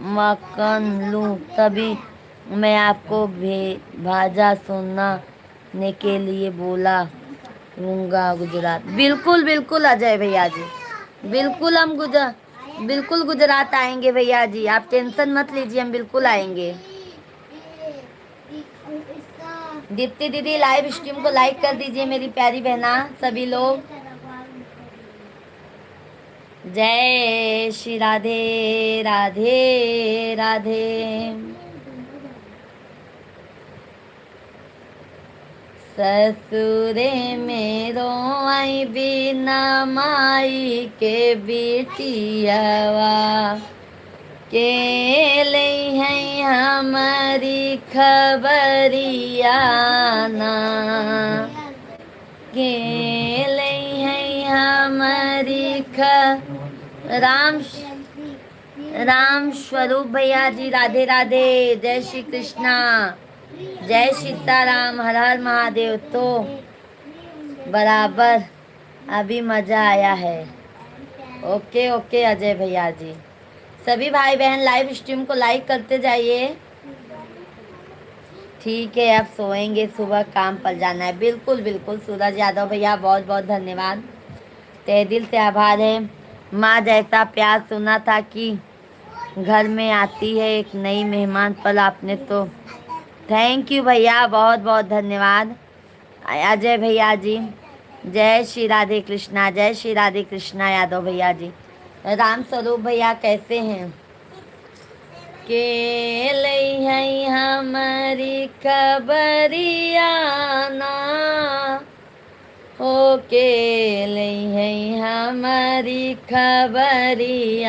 A: मकान लूँ तभी मैं आपको भाजा सुनने के लिए बोला लूँगा गुजरात। बिल्कुल बिल्कुल अजय भैया जी, बिल्कुल हम बिल्कुल गुजरात आएंगे भैया जी, आप टेंशन मत लीजिए, हम बिल्कुल आएंगे। दीप्ति दीदी लाइव स्ट्रीम को लाइक कर दीजिए मेरी प्यारी बहना सभी लोग। जय श्री राधे राधे राधे। ससुरे मेरो आई बिना माई के बेटियावा, के लई है हमारी खबरियाना, के लई है हमारी राम स्वरूप भैया जी राधे राधे, जय श्री कृष्णा, जय सीताराम, हर हर महादेव। तो बराबर अभी मजा आया है। ओके ओके अजय भैया जी, सभी भाई बहन लाइव स्ट्रीम को लाइक करते जाइए। ठीक है, अब सोएंगे, सुबह काम पर जाना है। बिल्कुल बिल्कुल सूरज यादव भैया बहुत बहुत धन्यवाद, तहे दिल से आभार है। माँ जैसा प्यार सुना था कि घर में आती है एक नई मेहमान, पर आपने तो थैंक यू भैया, बहुत बहुत धन्यवाद अजय भैया जी। जय श्री राधे कृष्णा, जय श्री राधे कृष्णा यादव भैया जी। राम स्वरूप भैया कैसे हैं? के लई है हमारी खबरियाना, हो के लई है हमारी खबरियाना,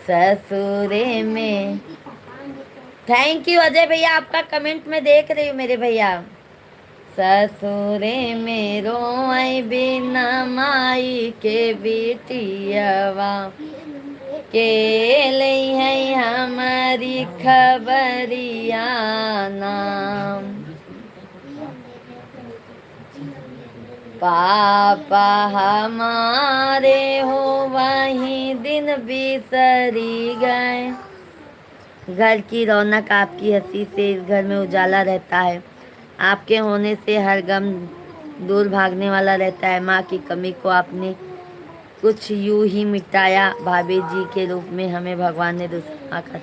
A: ससुरे में। थैंक यू अजय भैया, आपका कमेंट में देख रही हूँ मेरे भैया। ससुरे मेरो आई बिना माई के बेटियावा, के लई है हमारी खबरियाना, पापा हमारे हो वही दिन बिसरी गए। घर की रौनक आपकी हंसी से इस घर में उजाला रहता है, आपके होने से हर गम दूर भागने वाला रहता है। माँ की कमी को आपने कुछ यूं ही मिटाया, भाभी जी के रूप में हमें भगवान ने दूसरा का।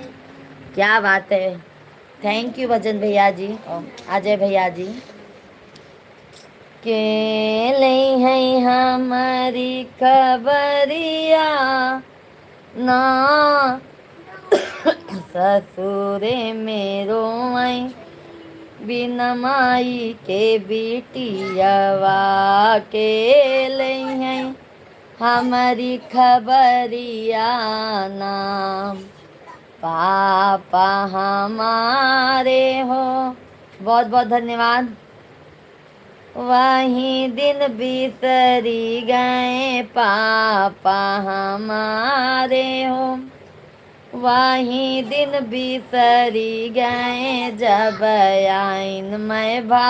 A: क्या बात है, थैंक यू भजन भैया जी और अजय भैया जी। के लई है हमारी खबरिया ना, ससुरे मेरो आई बिना माई के बेटियावा, के लई है हमारी खबरियाना, पापा हमारे हो। बहुत बहुत धन्यवाद। वही दिन बिसरी गए पापा हमारे हो, वही दिन बिसरी गए जब आइन मैं भा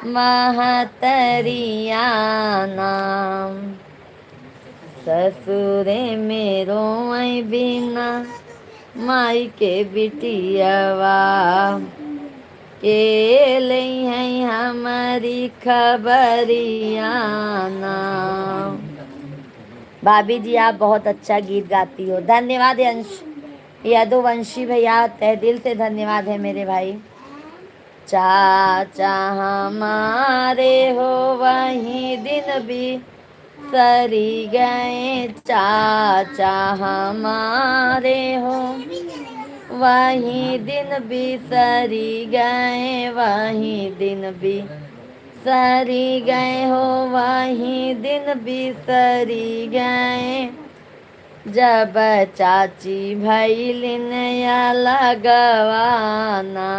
A: महतरिया नाम, ससुरे मेरो आई बिना माई के बिटियावा, के लई है हमारी खबरियाना। भाभी जी आप बहुत अच्छा गीत गाती हो, धन्यवाद अंश यदुवंशी भैया, तहे दिल से धन्यवाद है मेरे भाई। चाचा हमारे हो वही दिन भी सरी गए, चाचा हमारे हो वही दिन बिसरी गए, वही दिन बिसरी गए हो, वही दिन बिसरी गए जब चाची भैलिन लगवाना,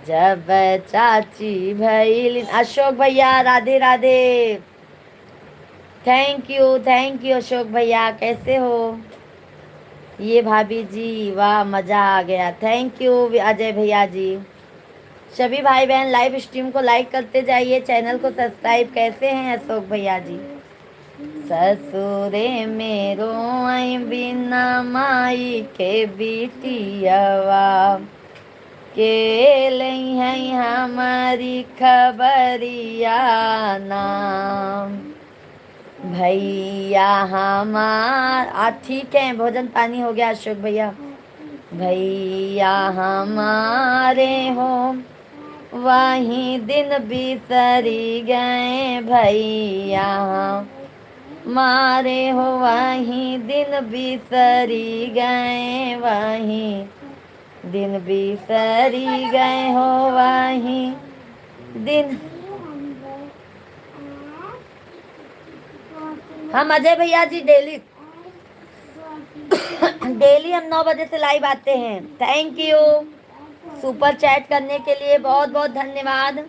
A: जब चाची भैलिन। अशोक भैया राधे राधे, थैंक यू अशोक भैया, कैसे हो? ये भाभी जी वाह मज़ा आ गया, थैंक यू अजय भैया जी। सभी भाई बहन लाइव स्ट्रीम को लाइक करते जाइए, चैनल को सब्सक्राइब। कैसे हैं अशोक भैया जी? ससुरे मेरो आई बिना माई के बिटियावा, के लई है हमारी खबरियाना, भैया आज ठीक है, भोजन पानी हो गया अशोक भैया। भैया हमारे हो वहीं दिन बिसरी गए, भैया हमारे हो वहीं दिन बिसरी गए, वहीं दिन बिसरी गए हो वहीं दिन। हम अजय भैया जी डेली डेली हम 9 बजे से लाइव आते हैं। थैंक यू सुपर चैट करने के लिए, बहुत बहुत धन्यवाद।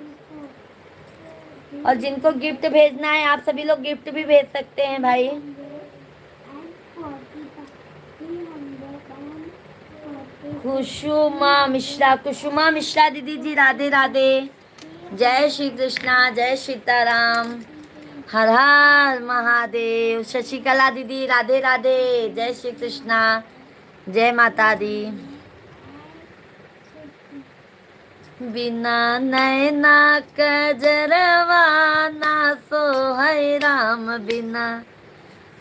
A: और जिनको गिफ्ट भेजना है आप सभी लोग गिफ्ट भी भेज सकते हैं भाई। कुसुमा मिश्रा दीदी जी राधे राधे, जय श्री कृष्णा, जय सीताराम, हर हर महादेव। शशिकला दीदी राधे राधे, जय श्री कृष्णा, जय माता दी। बिना नैना कजरवा ना सोहै राम, बिना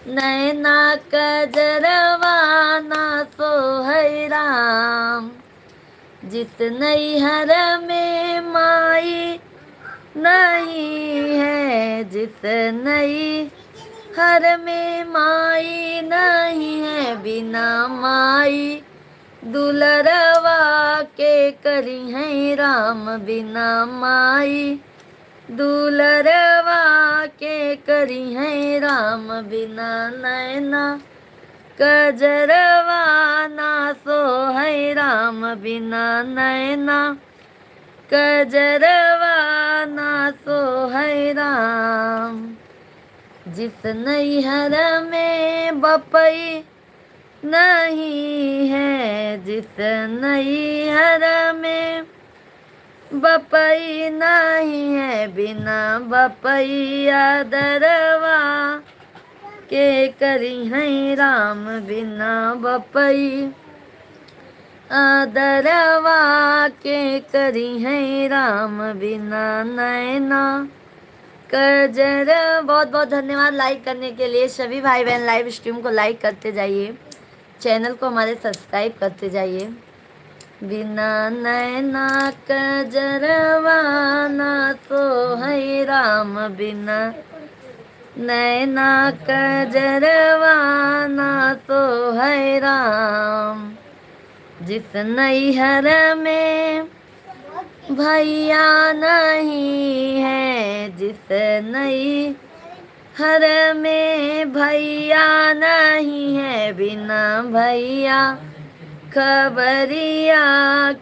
A: नैना कजरवा ना सोहै राम। जिस नैहर में माई नहीं है, जिस नैहर में माई नहीं है, बिना माई दुलरवा के करी है राम, बिना माई दुलरवा के करी है राम। बिना नैना कजरवा ना सोहै राम, बिना नैना कजरवा ना सोहै राम। जिस नैहर में बपई नहीं है, जिस नैहर में बपई नहीं है, बिना बपैया दरवा के करी है राम, बिना बपई दरवा के करी है राम। बिना नैना कजर। बहुत बहुत धन्यवाद लाइक करने के लिए सभी भाई बहन। लाइव स्ट्रीम को लाइक करते जाइए, चैनल को हमारे सब्सक्राइब करते जाइए। बिना नैना कजरवा ना सोहै राम, बिना नैना कजरवा ना सोहै राम। जिस नैहर में भैया नहीं है, जिस नैहर में भैया नहीं है, बिना भैया खबरिया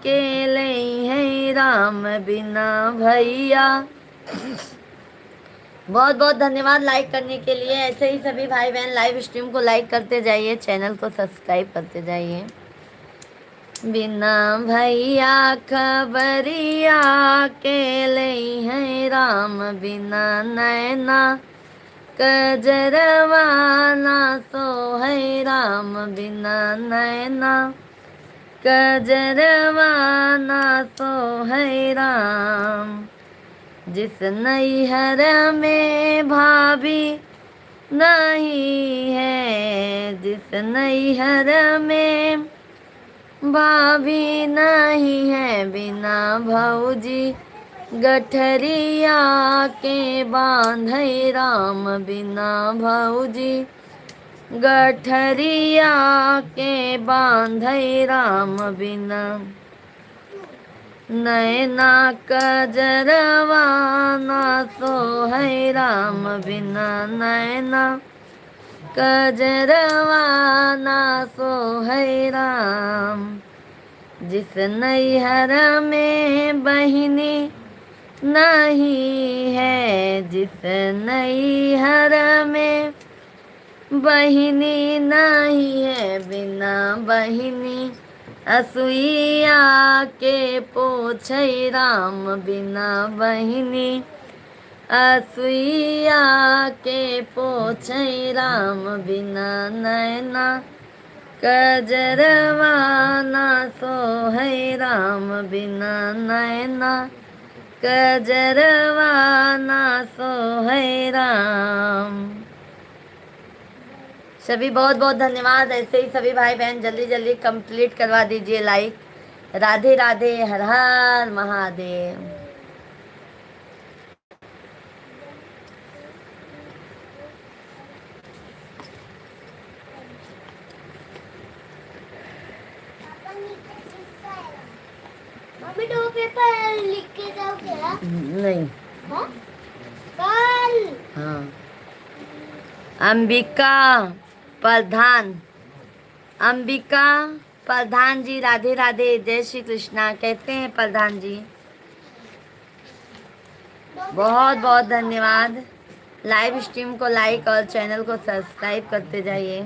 A: के ले है राम, बिना भैया। बहुत बहुत धन्यवाद लाइक करने के लिए। ऐसे ही सभी भाई बहन लाइव स्ट्रीम को लाइक करते जाइए, चैनल को सब्सक्राइब करते जाइए। बिना भैया खबरिया के ले है राम, बिना नैना कजरवा ना सोहै राम, बिना नैना कजरवा ना सोहै राम। जिस नैहर में भाभी नहीं है, जिस नैहर में भाभी नहीं है, बिना भौजी गठरिया के बांधै राम, बिना भौजी गठरिया के बांधै राम। बिना नैना कजरवा ना सोहै राम, बिना नैना कजरवा ना सोहै राम। जिस नैहर में बहिनी नहीं है, जिस नैहर में बहिनी नहीं है, बिना बहिनी असुइया के पोछै राम, बिना बहिनी असुइया के पोछै राम। बिना नैना कजरवा ना सोहै राम, बिना नैना कजरवा ना सोहै राम। सभी बहुत बहुत धन्यवाद। ऐसे ही सभी भाई बहन जल्दी जल्दी कंप्लीट करवा दीजिए लाइक। राधे राधे, हर हर महादेव।
B: पापा नीचे किसका है? मम्मी दो पेपर लिख के जाओ क्या?
A: नहीं।
B: हाँ? कल।
A: हाँ। अंबिका प्रधान, अंबिका प्रधान जी, राधे राधे, जय श्री कृष्णा। कैसे हैं प्रधान जी? बहुत बहुत धन्यवाद। लाइव स्ट्रीम को लाइक और चैनल को सब्सक्राइब करते जाइए।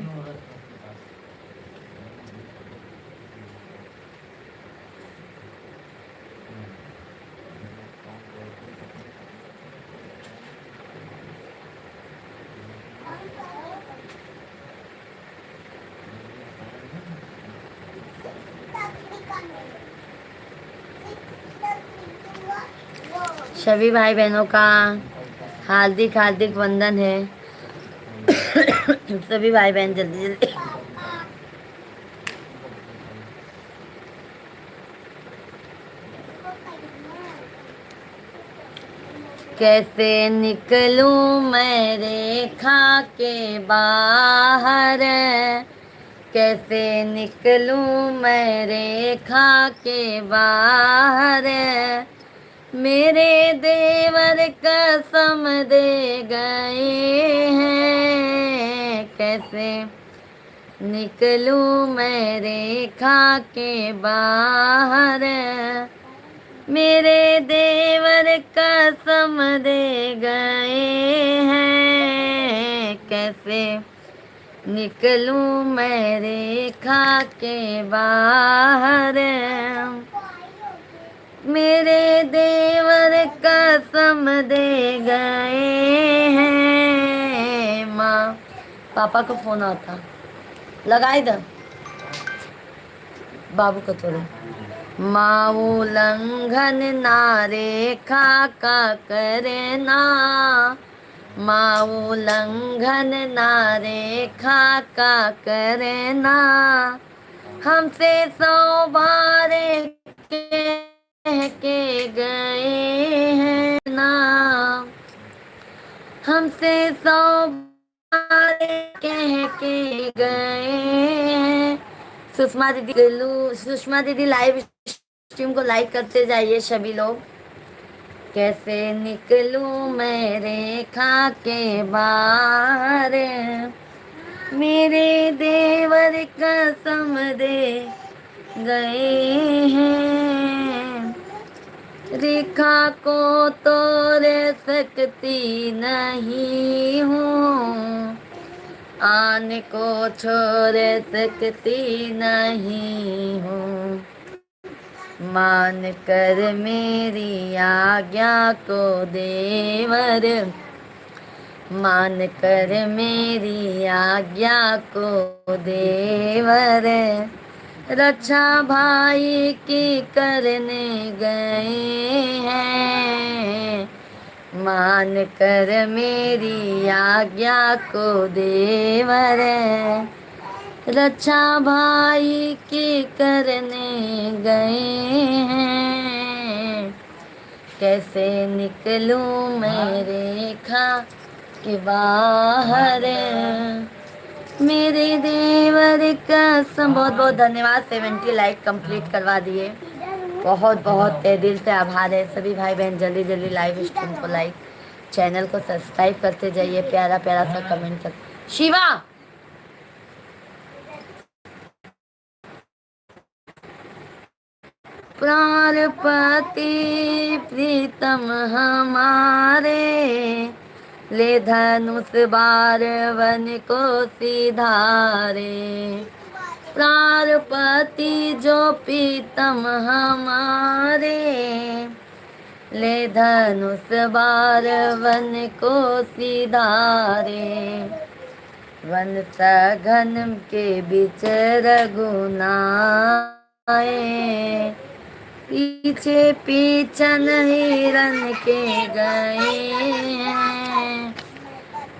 A: सभी भाई बहनों का हार्दिक हार्दिक वंदन है। सभी भाई बहन जल्दी जल्दी कैसे निकलूं मैं रेखा के बाहर, कैसे निकलूं मैं रेखा के बाहर, मेरे देवर कसम दे गए हैं, कैसे निकलूं मैं रेखा के बाहर, मेरे देवर कसम दे गए हैं, कैसे निकलूं मैं रेखा के बाहर, मेरे देवर कसम दे गए हैं। माँ पापा का फोन आता, लगा इधर बाबू को थोड़े। माँ उल्लंघन ना रेखा का करना, माँ उल्लंघन ना रेखा का करना, हमसे 100 बार कह के गए हैं ना, हमसे 100 बार कह के गए हैं। सुषमा दीदी सुषमा दीदी लाइव स्ट्रीम को लाइक करते जाइए सभी लोग। कैसे निकलूं मैं रेखा के बाहर, मेरे देवर कसम दे गए हैं, रेखा को तोड़ सकती नहीं हूँ, आन को छोड़ सकती नहीं हूँ, मान कर मेरी आज्ञा को देवर, मान कर मेरी आज्ञा को देवर, रक्षा भाई की करने गए हैं, मान कर मेरी आज्ञा को देवर, रक्षा भाई की करने गए हैं, कैसे निकलूं मैं रेखा के बाहर, मेरे देवर कसम। बहुत बहुत धन्यवाद। 70 लाइक कंप्लीट करवा दिए। बहुत बहुत तहे दिल से आभार है सभी भाई बहन। जल्दी जल्दी लाइव स्ट्रीम को लाइक, चैनल को सब्सक्राइब करते जाइए। प्यारा प्यारा सा कमेंट कर। शिवा प्राणपति प्रीतम हमारे, ले धनुष बार वन को सिधारे, प्राणपति जो प्रीतम हमारे, ले धनुष बार वन को सिधारे, वन सघन के बीच रघुनाए, पीछे पीछन हिरन के गए हैं,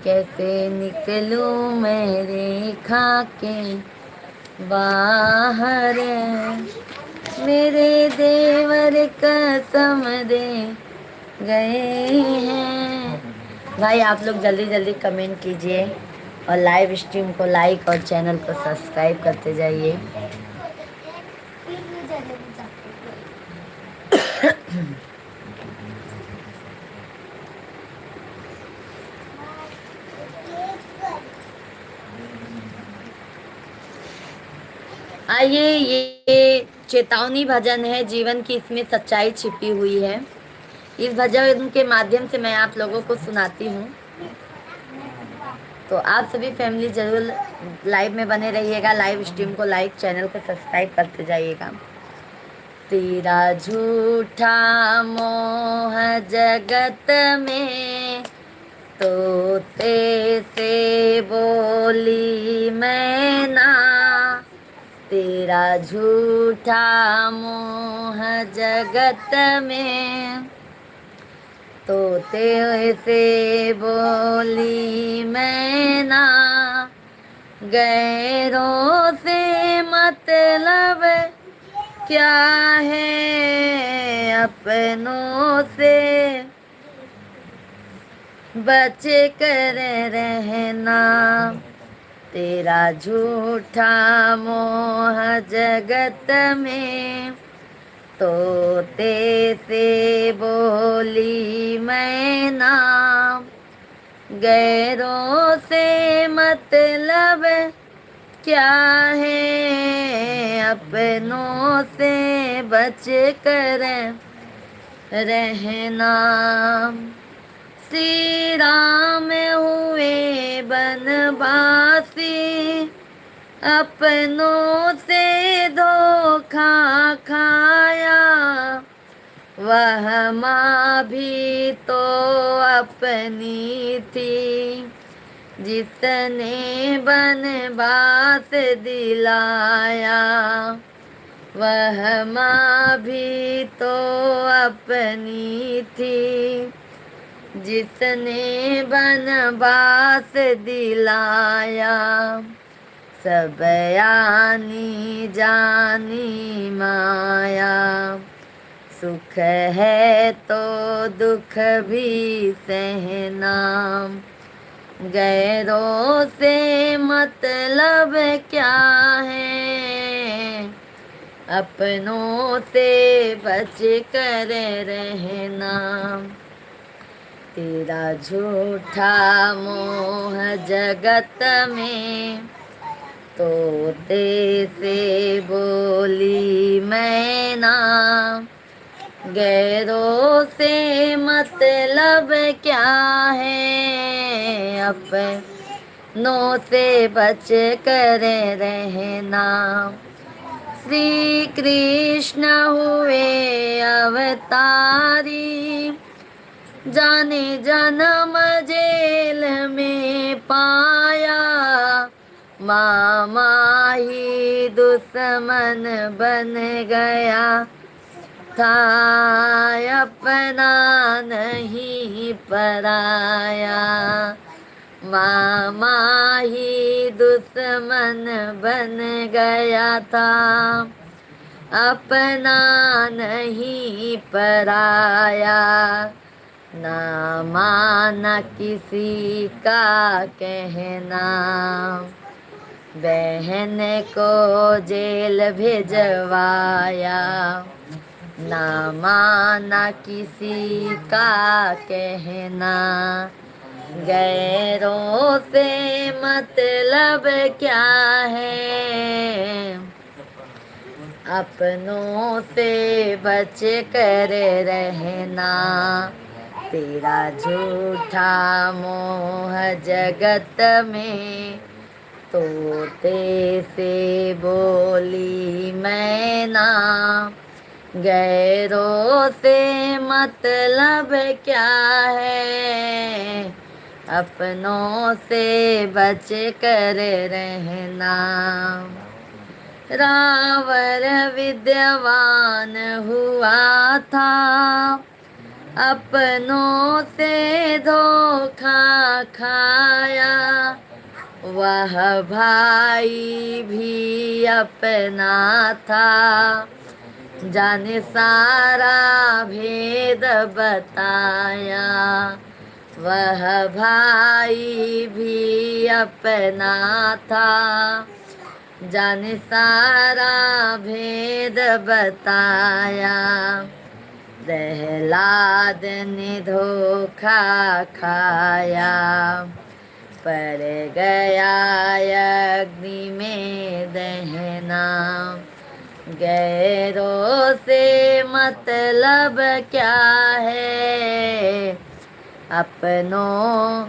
A: कैसे निकलूं मैं रेखा के बाहर, मेरे देवर कसम दे गए हैं। भाई आप लोग जल्दी जल्दी कमेंट कीजिए और लाइव स्ट्रीम को लाइक और चैनल को सब्सक्राइब करते जाइए। आइए, ये चेतावनी भजन है, जीवन की इसमें सच्चाई छिपी हुई है। इस भजन के माध्यम से मैं आप लोगों को सुनाती हूँ। तो आप सभी फैमिली जरूर लाइव में बने रहिएगा, लाइव स्ट्रीम को लाइक, चैनल को सब्सक्राइब करते जाइएगा। तेरा झूठा मोह जगत में तोते से बोली मैना, तेरा झूठा मोह जगत में तोते से बोली मैना, गैरों से मतलब क्या है, अपनों से बच कर रहना, तेरा झूठा मोह जगत में तोते से बोली मैना, गैरों से मतलब क्या है, अपनों से बच कर रहना। श्री राम हुए बनवासी, अपनों से धोखा खाया, वह माँ भी तो अपनी थी, जिसने बनवास दिलाया, वह माँ भी तो अपनी थी, जिसने बनवास दिलाया, सब आनी जानी माया, सुख है तो दुख भी सहना, गैरों से मतलब क्या है, अपनों से बच कर रहना, तेरा झूठा मोह जगत में तोते से बोली मैना, गैरों से मतलब क्या है, अपनों से बच कर रहना। श्री कृष्ण हुए अवतारी, जाने जन्म जेल में पाया, मामा ही दुश्मन बन गया था, अपना नहीं पराया, मामा ही दुश्मन बन गया था, अपना नहीं पराया, ना माना किसी का कहना, बहन को जेल भेजवाया, ना माना किसी का कहना, गैरों से मतलब क्या है, अपनों से बच कर रहना, तेरा झूठा मोह जगत में तोते से बोली मैना, गैरों से मतलब क्या है, अपनों से बच कर रहना। रावण विद्वान हुआ था, अपनों से धोखा खाया, वह भाई भी अपना था, जाने सारा भेद बताया, वह भाई भी अपना था, जाने सारा भेद बताया, प्रहलाद ने धोखा खाया, पर गया अग्नि में दहना, गैरों से मतलब क्या है, अपनों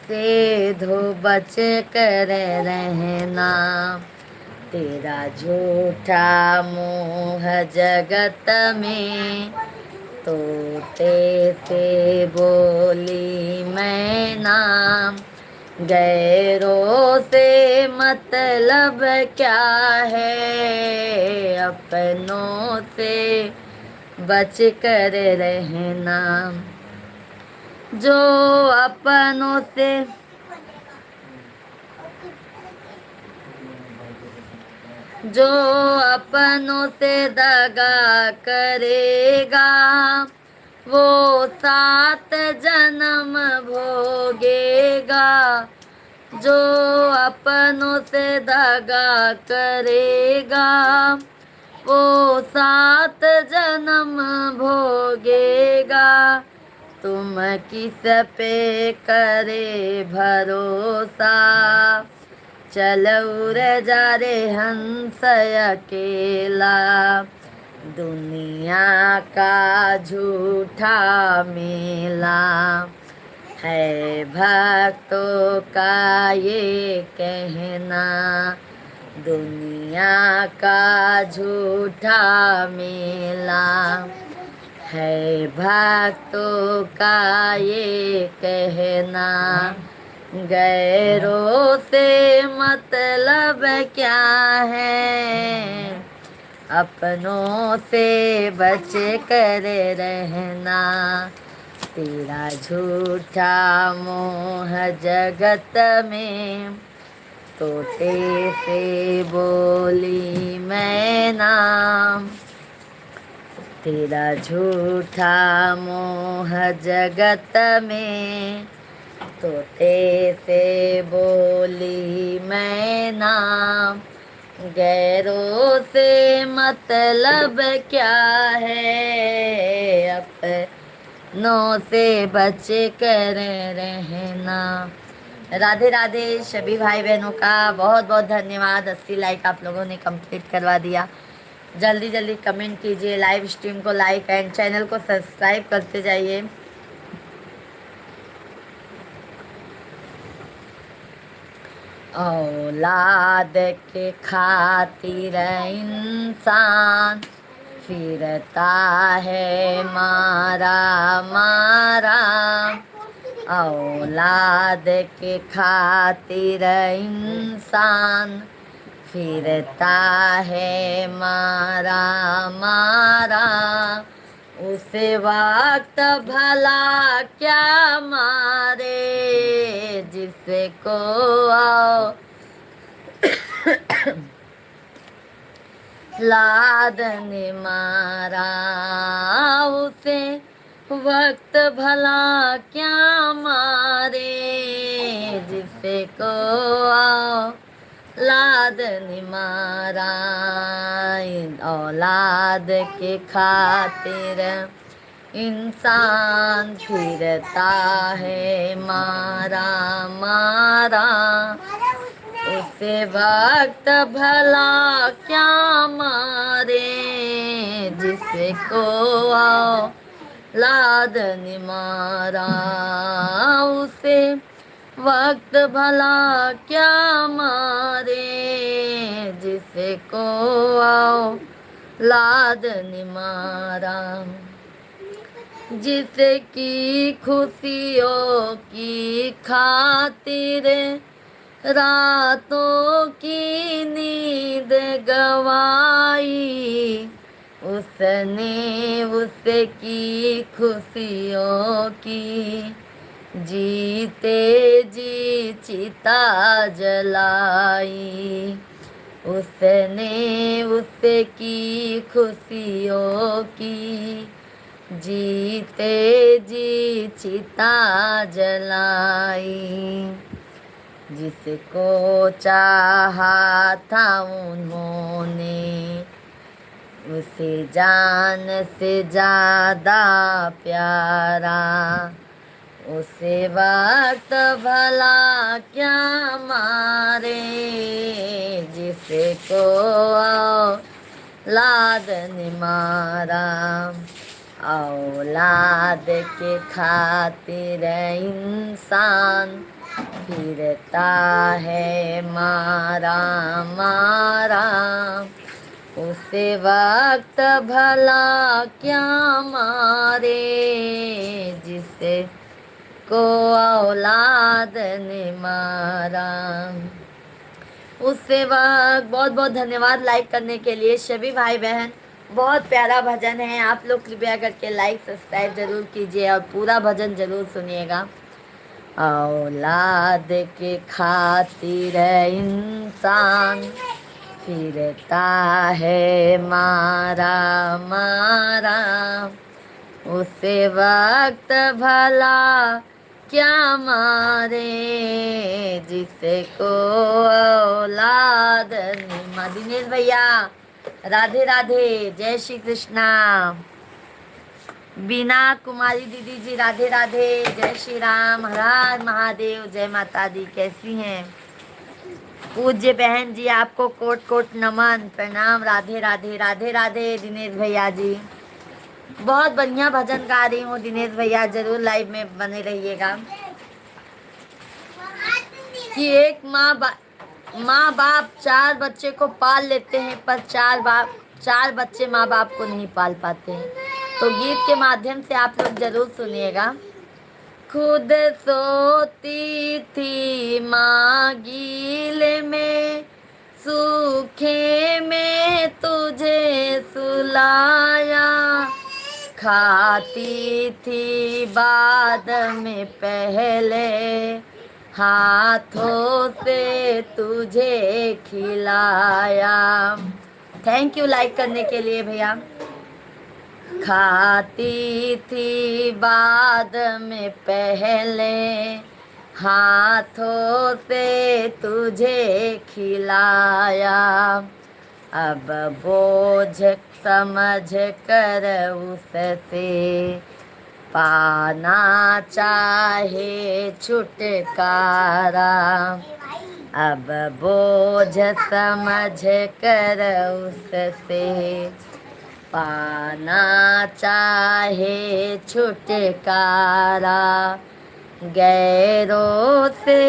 A: से धो बच कर रहना, तेरा झूठा मोह जगत में, तोते से बोली मैना, गैरों से मतलब क्या है, अपनों से बच कर रहना, जो अपनों से जो अपनों से दगा करेगा, वो 7 जन्म भोगेगा, जो अपनों से दगा करेगा, वो 7 जन्म भोगेगा, तुम किस पे करे भरोसा, चल उड़ जा रे हंस अकेला, दुनिया का झूठा मेला, है भक्तों का ये कहना, दुनिया का झूठा मेला, है भक्तों का ये कहना, गैरों से मतलब क्या है, अपनों से बच कर रहना, तेरा झूठा मोह जगत में, तोते से बोली मैना, तेरा झूठा मोह जगत में, तोते से बोली मैना, गैरों से मतलब क्या है, अपनों से बच कर रहना। राधे राधे सभी भाई बहनों का बहुत बहुत धन्यवाद। 80 लाइक आप लोगों ने कंप्लीट करवा दिया। जल्दी जल्दी कमेंट कीजिए, लाइव स्ट्रीम को लाइक एंड चैनल को सब्सक्राइब करते जाइए। औलाद के खातिर इंसान फिरता है मारा मारा, औलाद के खातिर इंसान फिरता है मारा मारा, उस वक्त भला क्या मारे जिसको लाद ने मारा, उसे वक्त भला क्या मारे जिसको औलाद ने मारा, औलाद के खातिर इंसान फिरता है मारा मारा, उसे वक्त भला क्या मारे जिसको औलाद ने मारा, उसे वक्त भला क्या मारे जिसको औलाद ने मारा, जिसकी खुशियों की खातिर रातों की नींद गवाई, उसने उसकी खुशियों की जीते जी चिता जलाई। उसने उसकी खुशियों की जीते जी चिता जलाई। जिसको चाहा था उन्होंने उसे जान से ज्यादा प्यारा। उसे वक्त भला क्या मारे जिसको औलाद ने मारा। औलाद के खातिर इंसान फिरता है मारा मारा। उसे वक्त भला क्या मारे जिसे को औलाद ने मारा। उससे वक्त बहुत बहुत धन्यवाद लाइक करने के लिए सभी भाई बहन। बहुत प्यारा भजन है, आप लोग कृपया करके लाइक सब्सक्राइब जरूर कीजिए और पूरा भजन जरूर सुनिएगा। औलाद के खातिर इंसान फिरता है मारा मारा। उसे वक्त भला क्या मारे जिसको औलाद नहीं। दिनेश भैया राधे राधे, जय श्री कृष्णा। बीना कुमारी दीदी जी राधे राधे, जय श्री राम, हर हर महादेव, जय माता दी। कैसी हैं पूज्य बहन जी? आपको कोट कोट नमन प्रणाम, राधे राधे राधे राधे। दिनेश भैया जी बहुत बढ़िया भजन गा रही हूँ दिनेश भैया, जरूर लाइव में बने रहिएगा। कि एक माँ बाप 4 बच्चे को पाल लेते हैं पर 4 बच्चे माँ बाप को नहीं पाल पाते हैं। तो गीत के माध्यम से आप लोग जरूर सुनिएगा। खुद सोती थी माँ गीले में, सूखे में तुझे सुलाया। खाती थी बाद में पहले, हाथों से तुझे खिलाया। थैंक यू लाइक करने के लिए भैया। खाती थी बाद में पहले, हाथों से तुझे खिलाया। अब बोझ समझ कर उससे पाना चाहे छुटकारा। अब बोझ समझ कर उससे पाना चाहे छुटकारा। गैरों से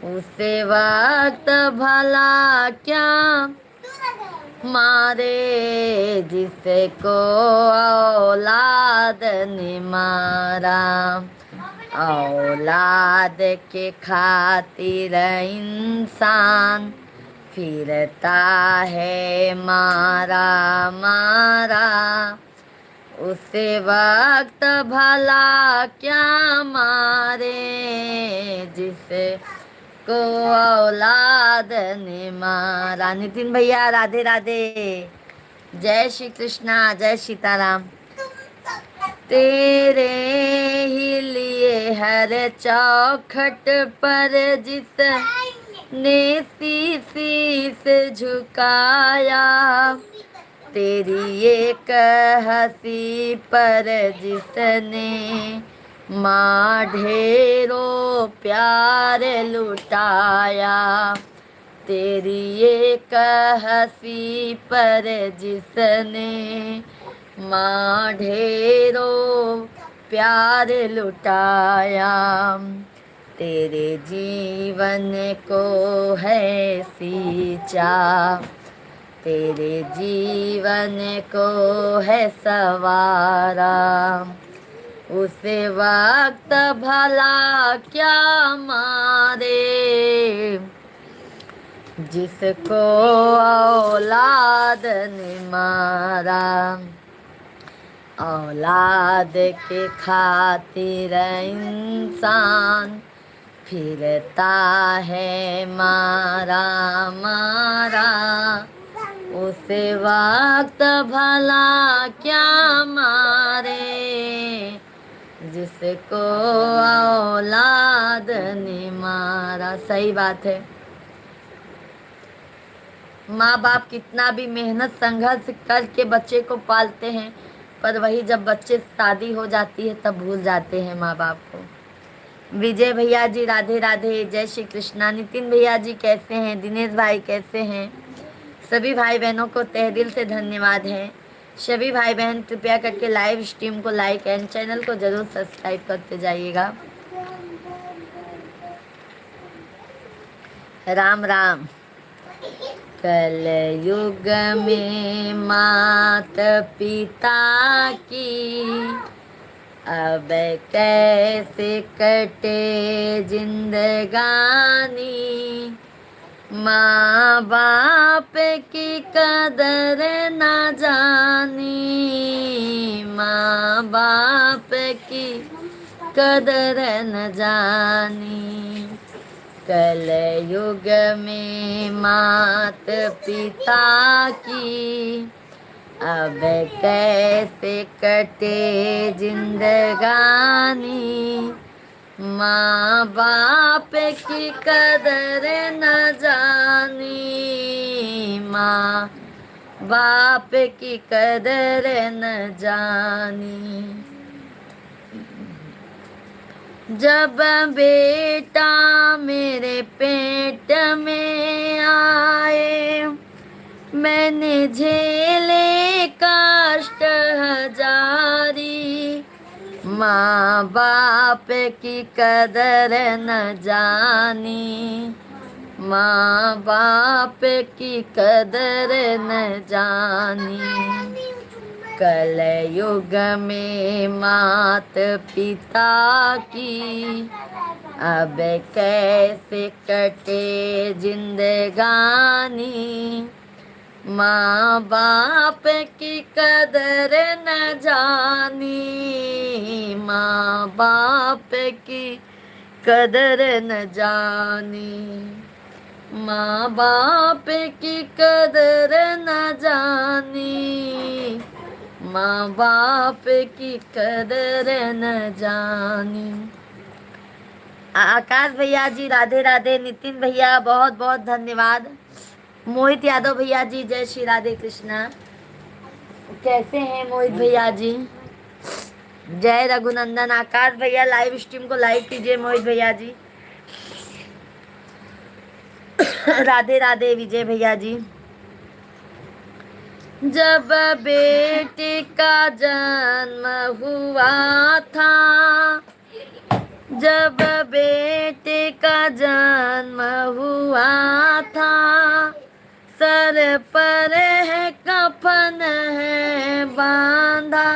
A: उसे वक्त भला क्या मारे जिसको औलाद ने मारा। औलाद के खातिर इंसान फिरता है मारा मारा। उसे वक्त भला क्या मारे जिसे को औलाद ने मारा। नितिन भैया राधे राधे, जय श्री कृष्णा, जय सीताराम। तेरे ही लिए हर चौखट पर जिसने शीश झुकाया। तेरी एक हंसी पर जिसने माँ ढेरों प्यार लुटाया। तेरी एक हंसी पर जिसने माँ ढेरों प्यार लुटाया। तेरे जीवन को है सींचा, तेरे जीवन को है सवारा। उसे वक्त भला क्या मारे जिसको औलाद ने मारा, औलाद के खातिर इंसान फिरता है मारा मारा। उस वक्त भला क्या मारे, जिसको औलाद ने मारा। सही बात है। माँ बाप कितना भी मेहनत संघर्ष करके बच्चे को पालते हैं, पर वही जब बच्चे शादी हो जाती है तब भूल जाते हैं माँ बाप को। विजय भैया जी राधे राधे, जय श्री कृष्णा। नितिन भैया जी कैसे हैं? दिनेश भाई कैसे हैं? सभी भाई बहनों को तहे दिल से धन्यवाद है। सभी भाई बहन कृपया करके लाइव स्ट्रीम को लाइक एंड चैनल को जरूर सब्सक्राइब करते जाइएगा। राम राम। कल युग में मात पिता की अब कैसे कटे जिंदगानी, माँ बाप की कदर न जानी, माँ बाप की कदर न जानी। कल युग में मात पिता की अब कैसे कटे जिंदगानी, माँ बाप की कदर न जानी, माँ बाप की कदर न जानी। जब बेटा मेरे पेट में आए, मैंने झेले कष्ट हजारी, माँ बाप की कदर न जानी, माँ बाप की कदर न जानी। कल युग में मात पिता की अब कैसे कटे जिंदगानी, माँ बाप की कदर न जानी, माँ बाप की कदर न जानी, माँ बाप की कदर न जानी, माँ बाप की कदर न जानी। आकाश भैया जी राधे राधे। नितिन भैया बहुत बहुत धन्यवाद। मोहित यादव भैया जी जय श्री राधे कृष्णा। कैसे हैं मोहित भैया जी? जय रघुनंदन। आकाश भैया लाइव स्ट्रीम को लाइक कीजिए। मोहित भैया जी राधे राधे। विजय भैया जी, जब बेटे का जन्म हुआ था, जब बेटे का जन्म हुआ था, सर पर है कफन है बांधा,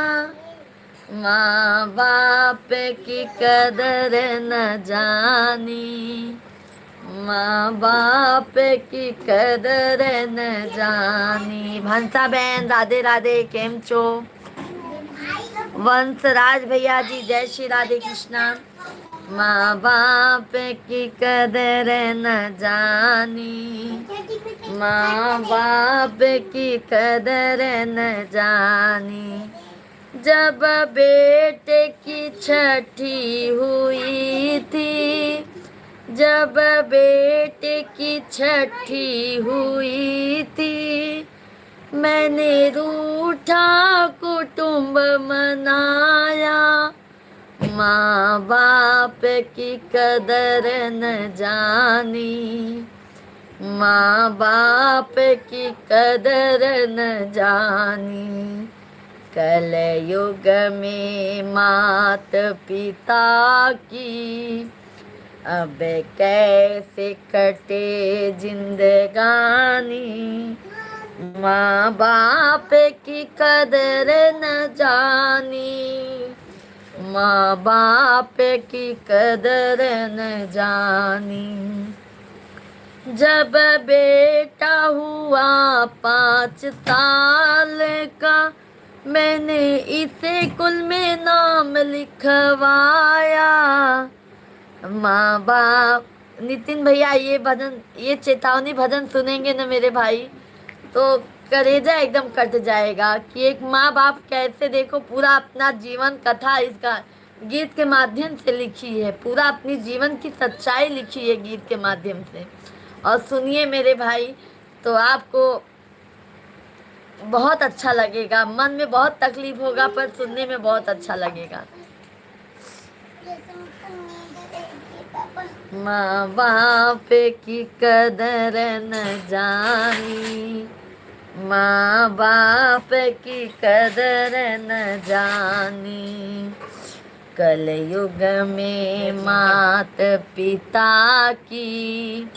A: माँ बाप की कदर न जानी, माँ बाप की कदर न जानी। भंसा बहन राधे राधे, केम छो? वंशराज भैया जी जय श्री राधे कृष्णा। माँ बाप की कदर न जानी, माँ बाप की कदर न जानी। जब बेटे की छठी हुई थी, जब बेटे की छठी हुई थी, मैंने रूठा कुटुंब मनाया, माँ बाप की कदर न जानी, माँ बाप की कदर न जानी। कल युग में मात पिता की अब कैसे कटे जिंदगानी, माँ बाप की कदर न जानी, माँ बाप की कदर न जानी। जब बेटा हुआ 5 साल का, मैंने इसे कुल में नाम लिखवाया। माँ बाप, नितिन भैया ये भजन, ये चेतावनी भजन सुनेंगे ना मेरे भाई, तो कलेजा एकदम कट जाएगा कि एक माँ बाप कैसे, देखो पूरा अपना जीवन कथा इसका गीत के माध्यम से लिखी है, पूरा अपनी जीवन की सच्चाई लिखी है गीत के माध्यम से। और सुनिए मेरे भाई, तो आपको बहुत अच्छा लगेगा, मन में बहुत तकलीफ होगा पर सुनने में बहुत अच्छा लगेगा।
B: जैसे मुझको नींद आ रही है पापा।
A: माँ बाप की कदर न जानी, माँ बाप की कदर न जानी, कलयुग में मात पिता की,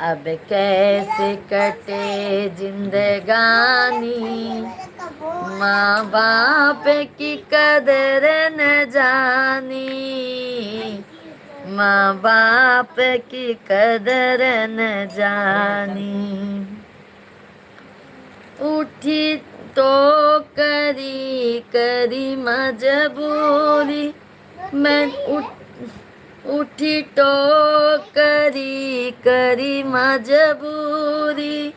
A: अब कैसे कटे जिंदगानी। माँ बाप की कदर न जानी, माँ बाप की कदर न जानी। उठी तो करी करी मजबूरी, मैं उठी तो करी करी मजबूरी,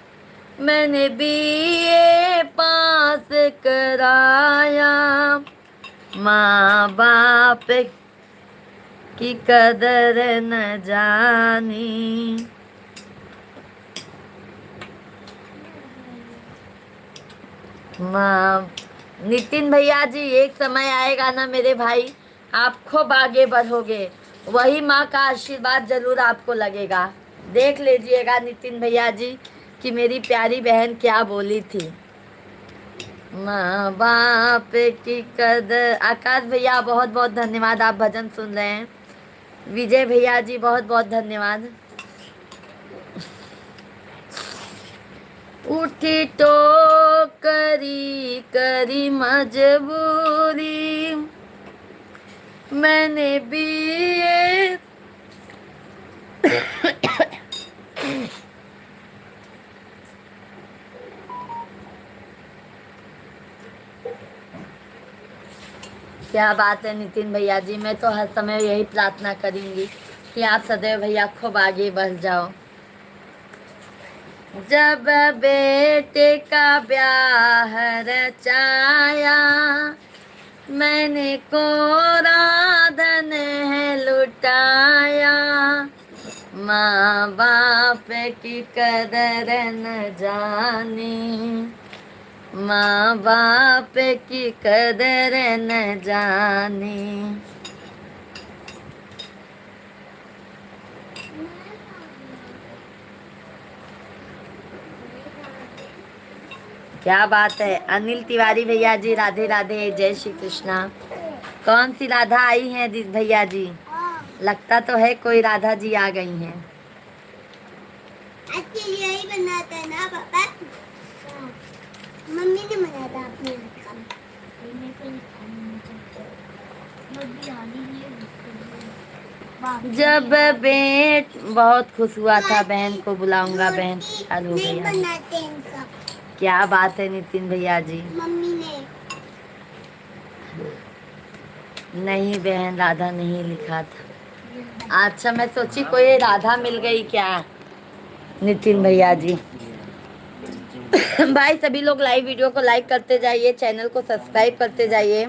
A: मैंने बीए पास कराया। माँ बाप की कदर न जानी। माँ, नितिन भैया जी एक समय आएगा ना मेरे भाई, आप खूब आगे बढ़ोगे, वही माँ का आशीर्वाद जरूर आपको लगेगा। देख लीजिएगा नितिन भैया जी कि मेरी प्यारी बहन क्या बोली थी। माँ बाप की कदर। आकाश भैया बहुत बहुत धन्यवाद, आप भजन सुन रहे हैं। विजय भैया जी बहुत बहुत धन्यवाद। उठी तो करी करी मजबूरी, मैंने भी क्या बात है नितिन भैया जी, मैं तो हर समय यही प्रार्थना करूंगी कि आप सदैव भैया खूब आगे बढ़ जाओ। जब बेटे का ब्याह रचाया, मैंने कोरा धन है लुटाया। माँ बाप की कदर न जानी, माँ बाप की कदर न जानी। क्या बात है अनिल तिवारी भैया जी, राधे राधे, जय श्री कृष्णा। कौन सी राधा आई है भैया जी? लगता तो है कोई राधा जी आ गई हैं।
B: अच्छा यही बनाता है ना पापा? मम्मी ने बनाया था अपने हाथ का।
A: जब बेट बहुत खुश हुआ था, बहन को बुलाऊंगा, बहन तैयार हो
B: नहीं
A: गई।
B: बनाते हैं सब।
A: क्या बात है नितिन भैया जी?
B: मम्मी ने।
A: नहीं बहन, राधा नहीं लिखा था। अच्छा मैं सोची कोई राधा मिल गई क्या नितिन भैया जी। भाई सभी लोग लाइव वीडियो को लाइक करते जाइए, चैनल को सब्सक्राइब करते जाइए,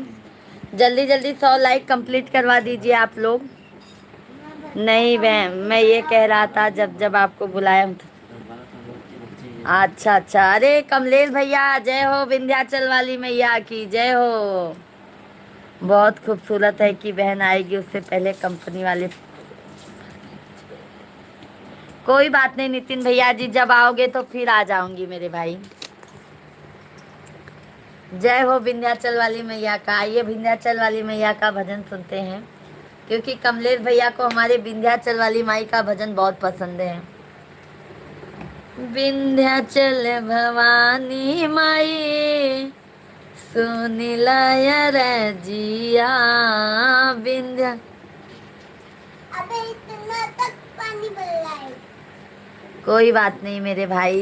A: जल्दी जल्दी 100 लाइक कंप्लीट करवा दीजिए आप लोग। नहीं बहन, मैं ये कह रहा था जब जब आपको बुलाया तो। अच्छा अच्छा, अरे कमलेश भैया जय हो, विंध्याचल वाली मैया की जय हो। बहुत खूबसूरत है कि बहन आएगी उससे पहले कंपनी वाले। कोई बात नहीं नितिन भैया जी, जब आओगे तो फिर आ जाऊंगी मेरे भाई। जय हो विंध्याचल वाली मैया का। आइए विंध्याचल वाली मैया का भजन सुनते हैं, क्योंकि कमलेश भैया को हमारे विंध्याचल वाली माई का भजन बहुत पसंद है। विंध्याचल भवानी माई सुन लाया रजिया, विंध्या।
B: अबे इतना तक पानी भर रहा है।
A: कोई बात नहीं मेरे भाई,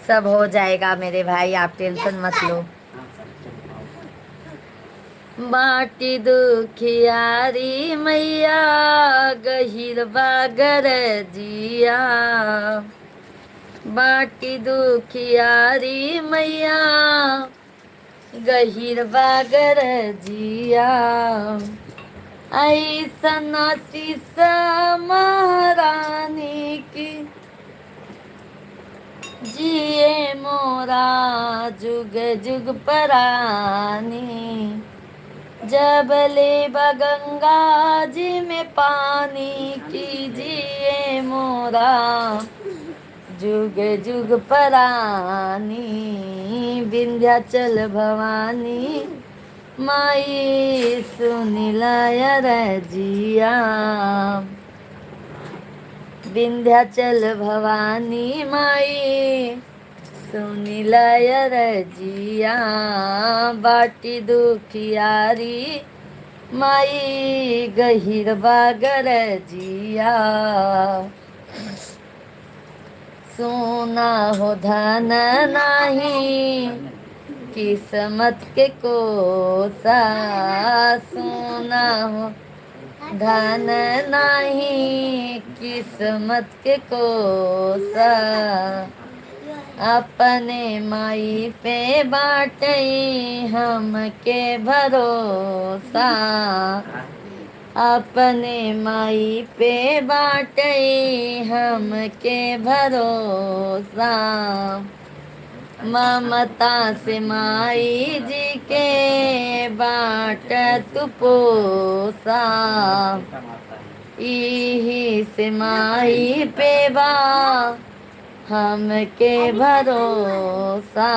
A: सब हो जाएगा मेरे भाई, आप टेंशन मत लो। बाटी दुखियारी मैया गहिर बागर जिया, बाटी दुखियारी मैया गहिर बागर जिया, ऐसन शीश महारानी की जिए मोरा जुग जुग परानी, जब ले गंगा जी में पानी कीजिए मोरा जुग जुग परानी, विंध्याचल भवानी माई सुनिलाय रजिया, विंध्याचल भवानी माई सुनिलाय रजिया, बाटी दुखियारी माई गहिर बागर जिया, सोना हो धन नाही किस्मत के कोसा, सोना हो धन नाही किस्मत के कोसा, अपने माई पे बाटे हम के भरोसा, अपने माई पे बाटे हम के भरोसा, ममता से माई जी के बाट तू पोसा, इही से माई पे बा हम के भरोसा,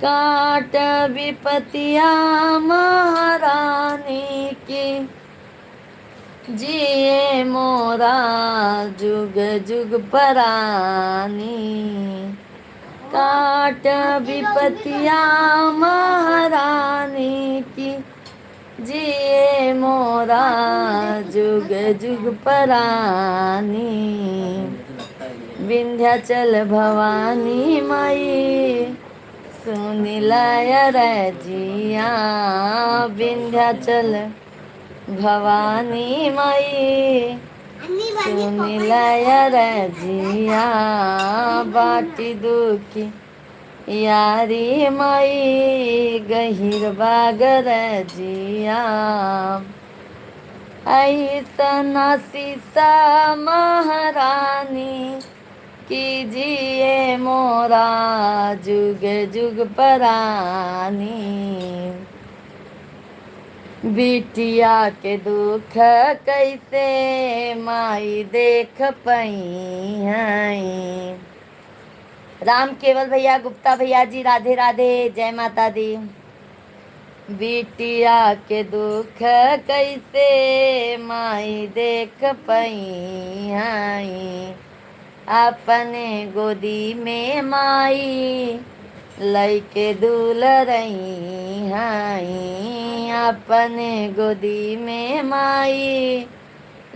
A: काट विपतिया महारानी की जिए मोरा जुग जुग परानी, काट विपतिया महारानी की जिए मोरा जुग जुग परानी, विंध्याचल भवानी माई सुनिलाय रजिया, विंध्याचल भवानी माई सुनिलाय रजिया, बाटी दुखी यारी माई गहिर बागर जिया, ऐसन शीशा महारानी कीजिए मोरा जुग जुग परानी, बिटिया के दुख कैसे माई देख पई हैं। राम केवल भैया, गुप्ता भैया जी, राधे राधे, जय माता दी। बिटिया के दुख कैसे माई देख पई हैं, अपने गोदी में माई लइके दुलरई हैं, अपने गोदी में माई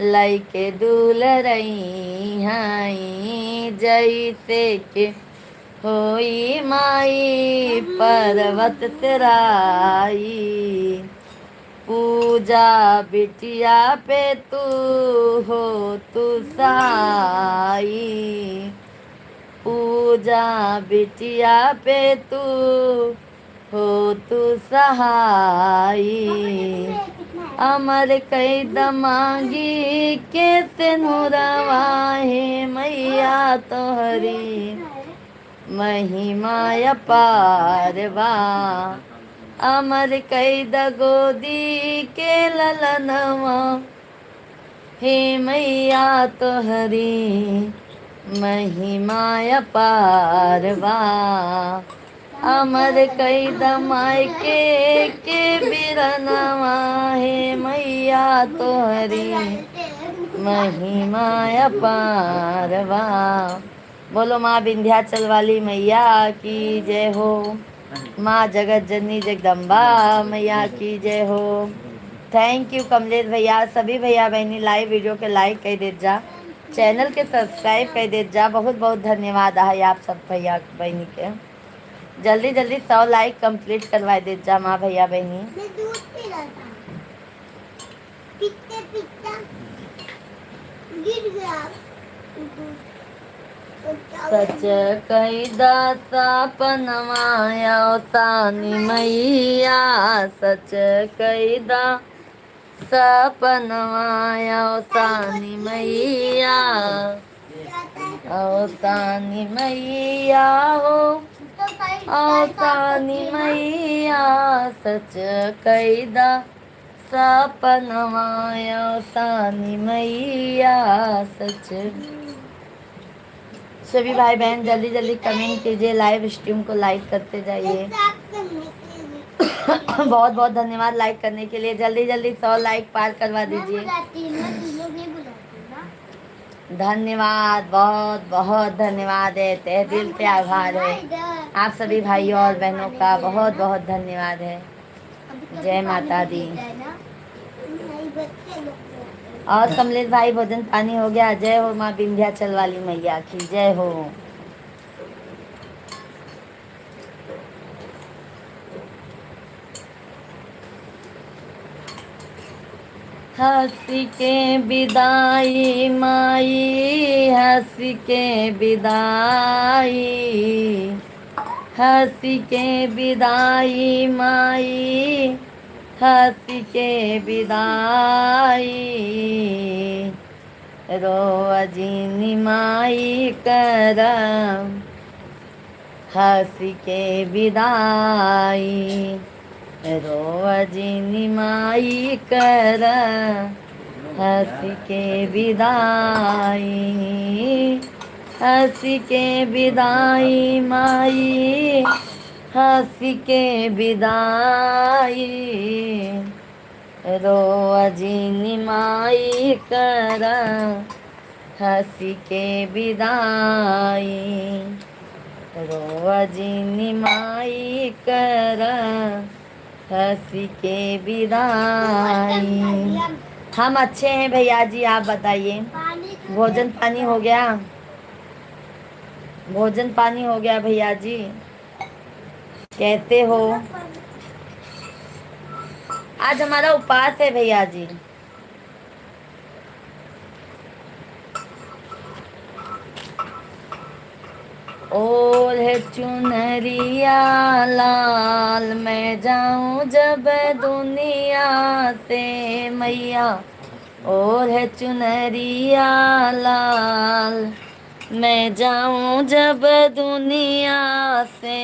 A: लइके दुलरई हैं, जैसे के होई माई पर्वत तेराई, पूजा बिटिया पे तू हो तू साई, पूजा बिटिया पे तू हो तू सहाई, अमर कई दमागी के सिनुरवा है मैया तोहरी महिमा अपारवा, अमर कई दगोदी के ललनवा हे मैया तोहरी महिमा अपारवा, अमर कई दमाई के बिरनवा हे मैया तोहरी महिमा अपारवा। बोलो माँ विंध्याचल वाली मैया की जय हो, माँ जगत जननी जगदम्बा मैया की जय हो। थैंक यू कमलेश भैया, सभी भैया बहनी लाइव वीडियो के लाइक कर दे जा। चैनल के सब्सक्राइब कर दे जा। बहुत बहुत धन्यवाद है आप सब भैया बहनी के। जल्दी जल्दी 100 लाइक कंप्लीट करवा दे जा माँ भैया बहनी।
B: मैं दूध पी रहा था, पीते पीते गिर गया दूध। तो क्या
A: सच कैदा सपनवाया सानी मैया, सच कैदा सपनवाया सानी मैया, ओ सानी मैया हो, ओ सानी मैया, सच कैदा सपनवाया सानी मैया सच। सभी भाई बहन जल्दी जल्दी कमेंट कीजिए, लाइव स्ट्रीम को लाइक करते जाइए। बहुत बहुत धन्यवाद लाइक करने के लिए। जल्दी जल्दी 100 लाइक पार करवा दीजिए। धन्यवाद, बहुत बहुत धन्यवाद है, तहे दिल से आभार है आप सभी भाइयों और बहनों का। बहुत बहुत धन्यवाद है। जय माता दी। और कमलेश भाई भोजन पानी हो गया? जय हो माँ विंध्याचल वाली मैया की जय हो। हंसी के विदाई माई, हंसी के विदाई, हंसी के विदाई माई, हंसी के विदाई, रोअजिनी माई करम, हंसी के विदाई, रोअजिनी माई करम, हंसी के विदाई, हंसी के विदाई माई, हंसी के विदाई, रोअजिनी माई करम, हंसी के विदाई, रोअजिनी माई करम, हंसी के विदाई। हम अच्छे हैं भैया जी, आप बताइए भोजन पानी हो गया? भोजन पानी हो गया भैया जी? कैसे हो? आज हमारा उपवास है भैया जी। और है चुनरिया लाल, मैं जाऊं जब दुनिया से मैया, और है चुनरिया लाल, मैं जाऊं जब दुनिया से,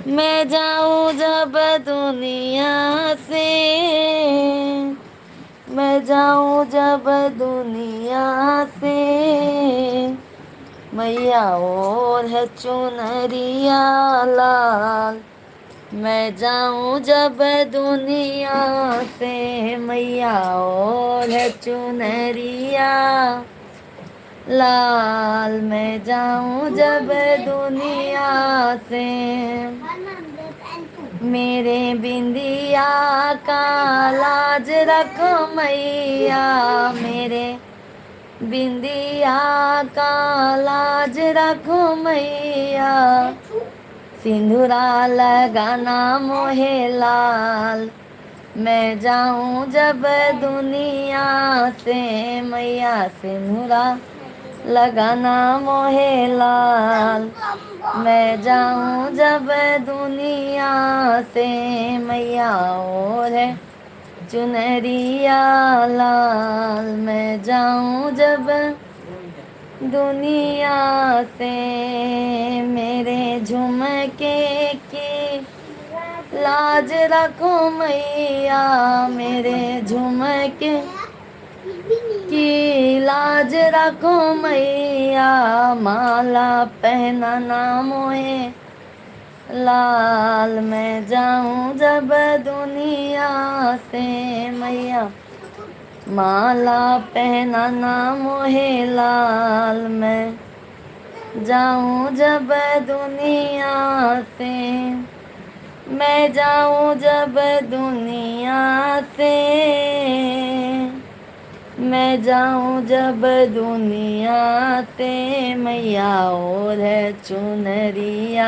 A: मैं जाऊं जब दुनिया से, मैं जाऊं जब दुनिया से मैया, और है चुनरिया लाल, मैं जाऊं जब दुनिया से मैया, और है चुनरिया लाल, मैं जाऊं जब दुनिया से। मेरे बिंदिया का लाज रखो मैया, मेरे बिंदिया का लाज रखो मैया, सिंदूरा लगाना मोहे लाल, मैं जाऊं जब दुनिया से मैया, सिंदूरा लगाना मोहे लाल, मैं जाऊं जब दुनिया से मैया, और है चुनरिया लाल, मैं जाऊं जब दुनिया से। मेरे झुमके की लाज रखो मैया, मेरे झुमके की लाज रखो मैया, माला पहनाना मोहे लाल, मैं जाऊं जब दुनिया से मैया, माला पहनाना मोहे लाल, मैं जाऊं जब दुनिया से, मैं जाऊं जब दुनिया से, मैं जाऊं जब दुनिया से मैया और है चुनरिया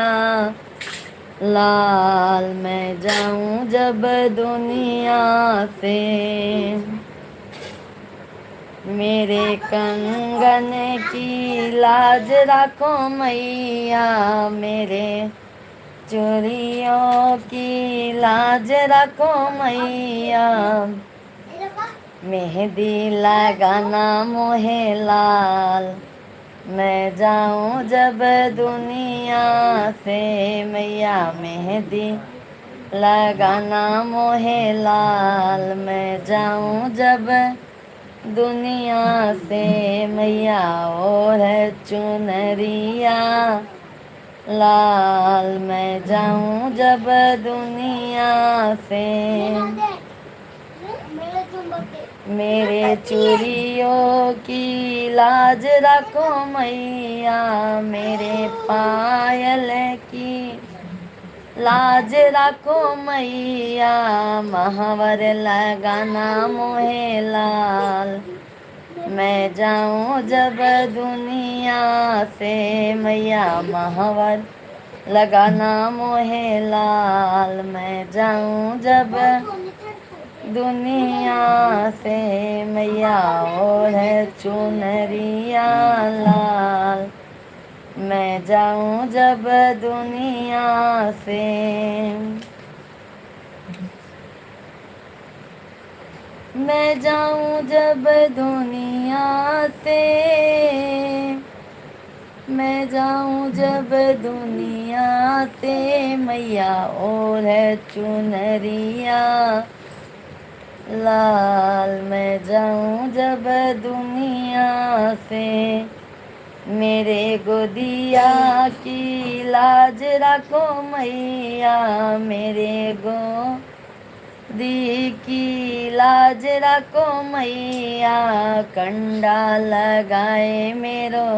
A: लाल। मैं जाऊं जब दुनिया से, मेरे कंगन की लाज रखो मैया, मेरे चूड़ियों की लाज रखो मैया। मेहंदी लगाना मोहे लाल। मैं जाऊं जब दुनिया से मैया, मेहंदी लगाना मोहे लाल। मैं जाऊं जब दुनिया से मैया और है चुनरिया लाल। मैं जाऊं जब दुनिया से, मेरे चूड़ियों की लाज रखो मैया, मेरे पायल की लाज रखो मैया। महावर लगाना मोहे लाल। मैं जाऊं जब दुनिया से मैया, महावर लगाना मोहे लाल। मैं जाऊं जब दुनिया से मैया और है चुनरिया लाल। मैं जाऊं जब दुनिया से, मैं जाऊं जब दुनिया से, मैं जाऊं जब दुनिया से मैया और है चुनरिया लाल। मैं जाऊं जब दुनिया से, मेरे गोदिया की लाज रखो मैया, मेरे गोदी की लाज रखो मैया। कंडा लगाए मेरो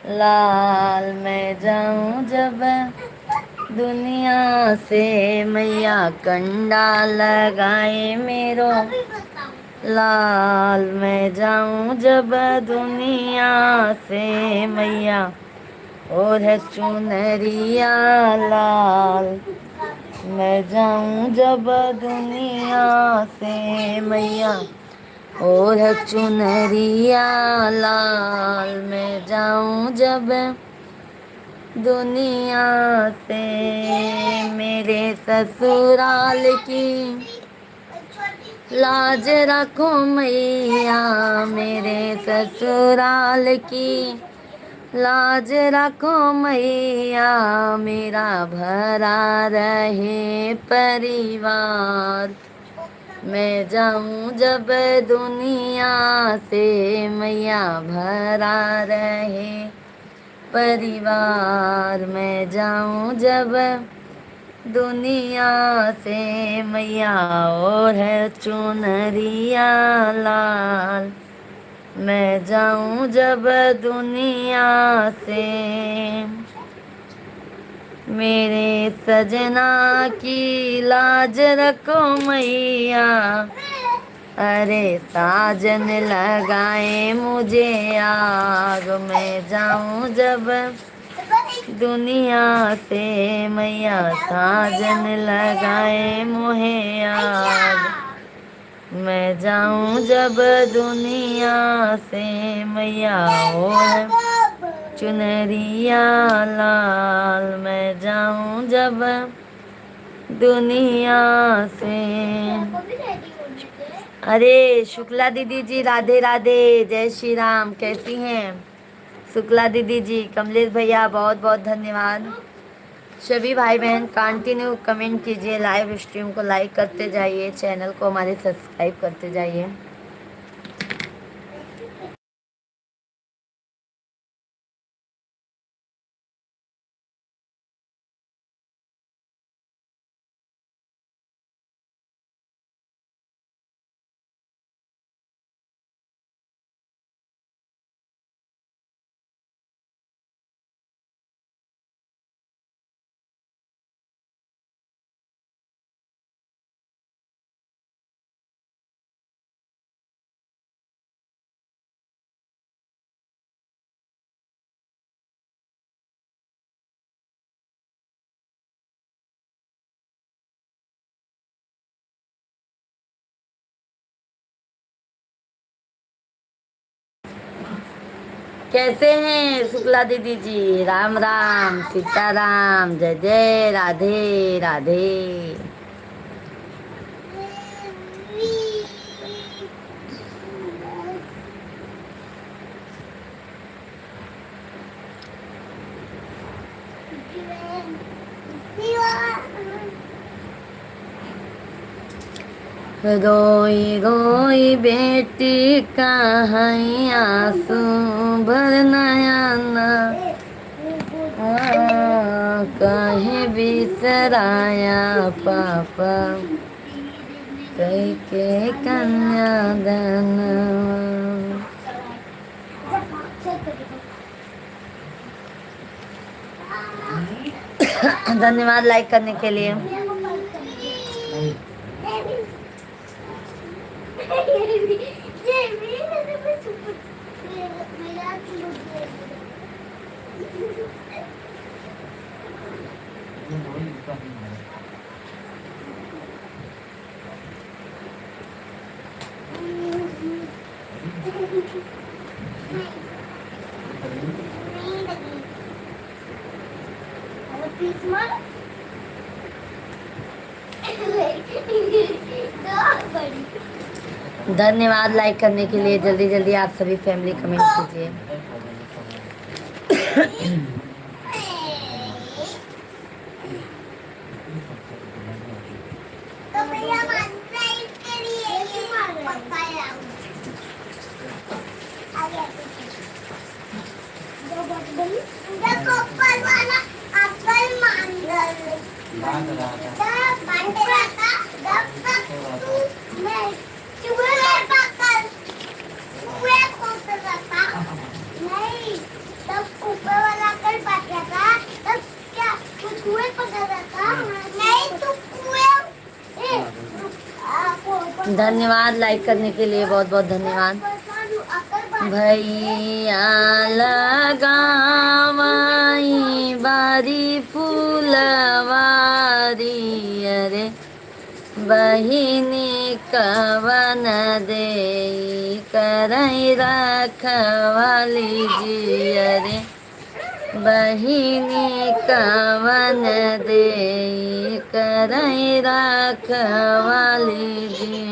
A: लाल। मैं जाऊं जब दुनिया से मैया, कंडा लगाए मेरो लाल। मैं जाऊं जब दुनिया से मैया और है चुनरिया लाल। मैं जाऊं जब दुनिया से मैया और है चुनरिया लाल। मैं जाऊं जब दुनिया से, मेरे ससुराल की लाज रखो मैया, मेरे ससुराल की लाज रखो मैया। मेरा भरा रहे परिवार। मैं जाऊं जब दुनिया से मैया, भरा रहे परिवार। मैं जाऊं जब दुनिया से मैया और है चुनरिया लाल। मैं जाऊं जब दुनिया से, मेरे सजना की लाज रखो मैया। अरे साजन लगाए मुझे आग। मैं जाऊं जब दुनिया से मैया, साजन लगाए मुहे आग। मैं जाऊं जब दुनिया से मैया और चुनरिया लाल। मैं जाऊं जब दुनिया से। अरे शुक्ला दीदी जी, राधे राधे, जय श्री राम। कैसी हैं शुक्ला दीदी जी? कमलेश भैया बहुत बहुत धन्यवाद। सभी भाई बहन कंटिन्यू कमेंट कीजिए, लाइव स्ट्रीम को लाइक करते जाइए, चैनल को हमारे सब्सक्राइब करते जाइए। कैसे हैं शुक्ला दीदी जी? राम राम, सीताराम, जय जय, राधे राधे। रोई रोई बेटी कहाँ आंसू भर नयना, कहीं बिसराया पापा कई के कन्यादान। धन्यवाद लाइक करने के लिए। धन्यवाद लाइक करने के लिए। जल्दी जल्दी आप सभी फैमिली कमेंट कीजिए। धन्यवाद लाइक करने के लिए, बहुत बहुत धन्यवाद। भैया लगावाई बारी फूलवारी, अरे बहिनी कवन दे करई रखवाली जी, अरे बहिनी कवन दे करई रखवाली जी।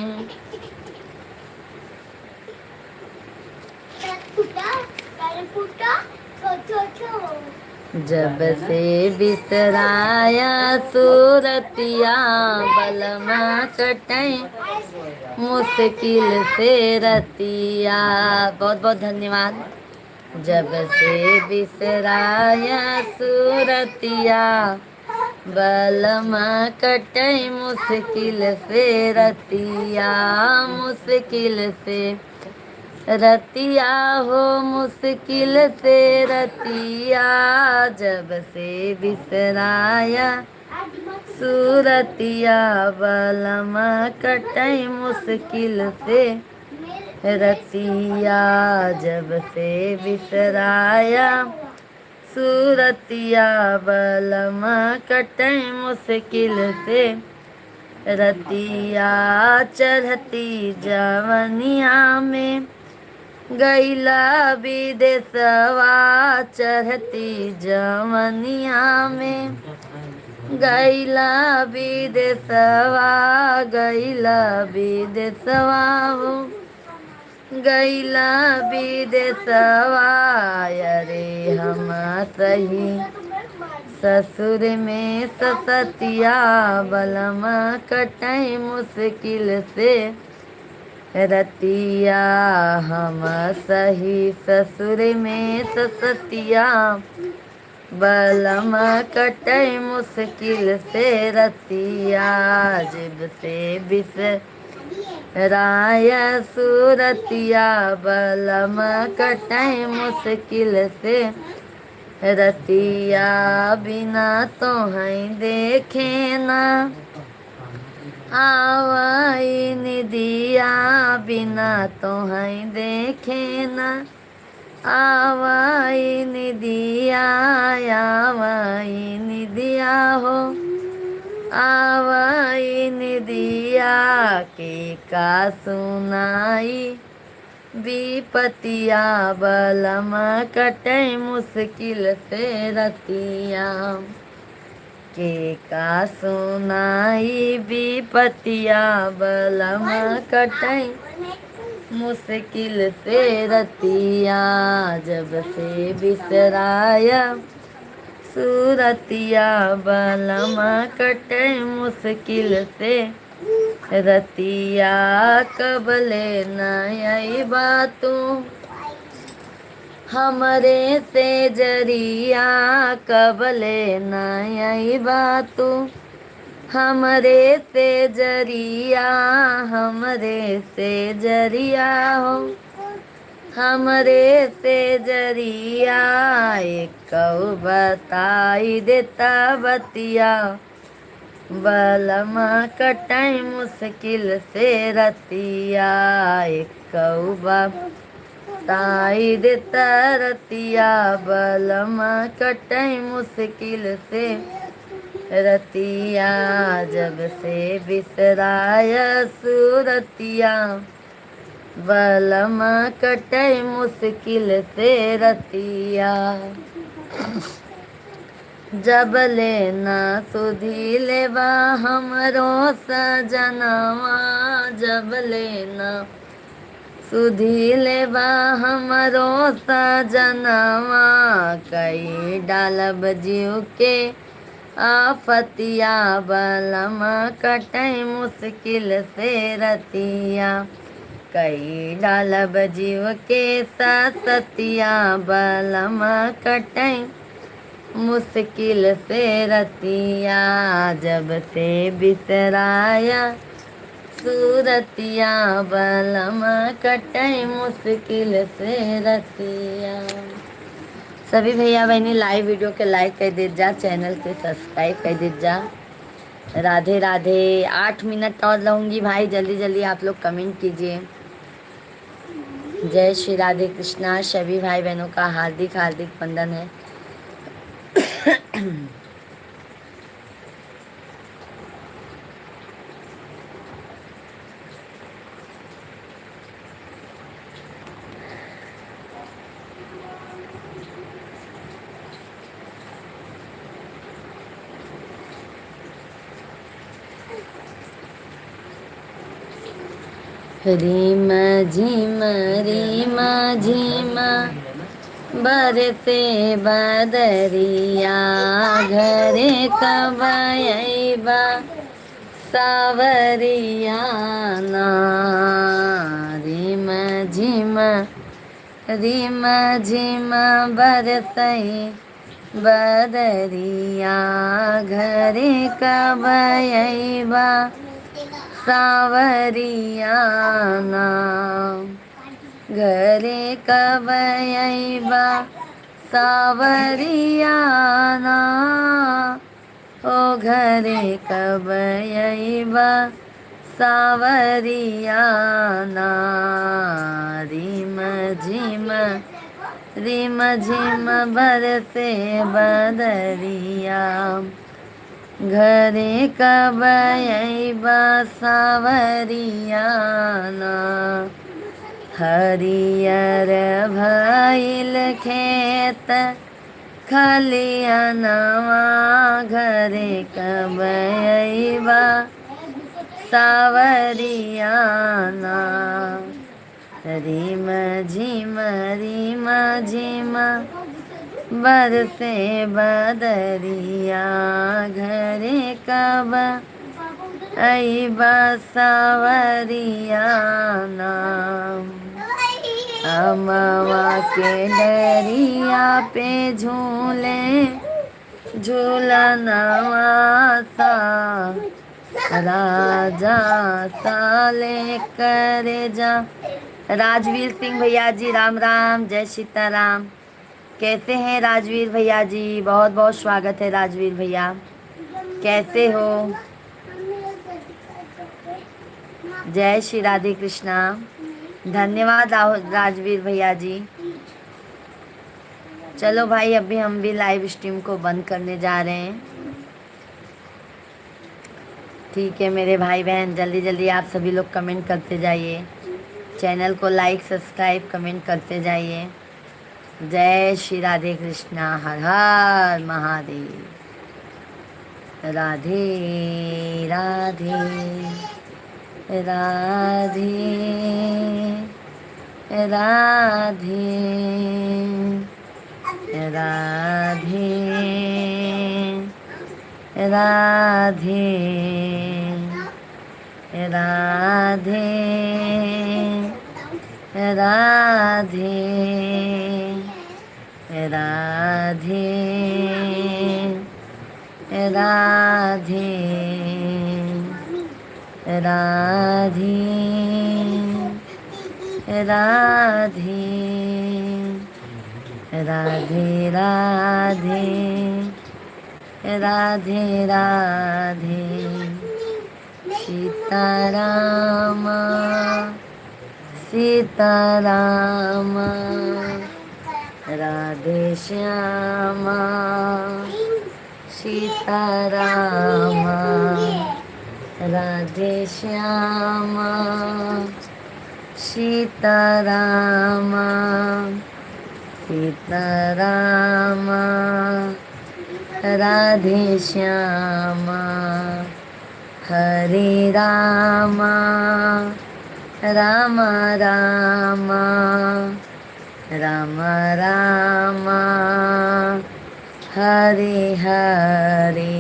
A: जब से बिसराया सूरतिया बलमा कटई मुश्किल से रतिया। बहुत बहुत धन्यवाद। जब से बिसराया सूरतिया बलमा कटई मुश्किल से रतिया, मुश्किल से रतिया हो मुश्किल से रतिया। जब से बिसराया सूरतिया बलमा कटई मुश्किल से रतिया। जब से बिसराया सूरतिया बलमा कटई मुश्किल से रतिया। चढ़ती जवनिया में गैला विदेशवा, चढ़ती जवनिया में गैला विदेशवा, गैला विदेशवा हो गैला विदेशवा। अरे हम सही ससुर में ससतिया बलमा कटई मुश्किल से रतिया। हम सही ससुर में ससतिया बलमा कटई मुश्किल से रतिया। जब से बिसराया सूरतिया बलमा कटई मुश्किल से रतिया। बिना तो हैं देखे ना आवाई निदिया, बिना तो हैं देखे ना आवाई निदिया, आवाई निदिया हो आवाई निदिया। के का सुनाई विपतिया बलम कटे मुश्किल से रतिया के का सुनाई विपतिया बलम कटे मुश्किल से रतिया जब से बिसराया सूरतिया बलम कटे मुश्किल से रतिया कबले नई बातों हमरे से जरिया कबले नई बातों हमरे से जरिया हमरे से जरिया हो हमरे से जरिया एक बताई देता बतिया बलम कटाई मुश्किल से रतिया एक बताई देता रतिया बलम कटाई मुश्किल से रतिया जब से बिसराया सूरतिया बलम कटाई मुश्किल से रतिया जब लेना सुधी लेवा हमरो सजनवा जब लेना सुधी लेवा हमरो सजनवा कई डालब जीव के आफतिया बलम कटई मुश्किल से रतिया कई डालब जीव के सतिया बलम कटई मुश्किल से रतिया जब से बिसराया सूरतिया बलम कटई मुश्किल से रतिया। सभी भैया बहनी लाइव वीडियो के लाइक कर दे जा, चैनल के सब्सक्राइब कर दे जा। राधे राधे। 8 मिनट और रहूँगी भाई, जल्दी जल्दी आप लोग कमेंट कीजिए। जय श्री राधे कृष्णा। सभी भाई बहनों का हार्दिक हार्दिक वंदन है। रीम झिम बरसे बदरिया घरे कब अइबा सावरिया ना रीम झिम बरसई बदरिया घरे कब अइबा सावरिया ना घरे कब अइबा सावरिया ना ओ घरे कब अइबा सावरिया ना रिम झिम बरसे बदरिया घरे कब अइबा सावरिया ना हरियर भइल खेत खलिहनवा घरे कब अइबा सावरिया ना रिम झिम बरसे बदरिया घरे कब अइबा सावरिया ना अमवा के डरिया पे झूलनवा सा राजा साले करे जा। राजवीर सिंह भैया जी राम राम, जय सीताराम। कैसे हैं राजवीर भैया जी? बहुत बहुत स्वागत है राजवीर भैया, कैसे हो? जय श्री राधे कृष्णा। धन्यवाद राजवीर भैया जी। चलो भाई अभी हम भी लाइव स्ट्रीम को बंद करने जा रहे हैं। ठीक है मेरे भाई बहन, जल्दी जल्दी आप सभी लोग कमेंट करते जाइए। चैनल को लाइक सब्सक्राइब कमेंट करते जाइए। जय श्री राधे कृष्णा, हर हर महादेव। राधे राधे राधे राधे राधे राधे राधे राधे राधे राधे राधे राधे राधे राधे राधे राधे सीताराम सीताराम राधे श्याम सीताराम राधे श्याम सीताराम सीताराम राधे श्याम हरे राम राम राम राम राम हरे हरे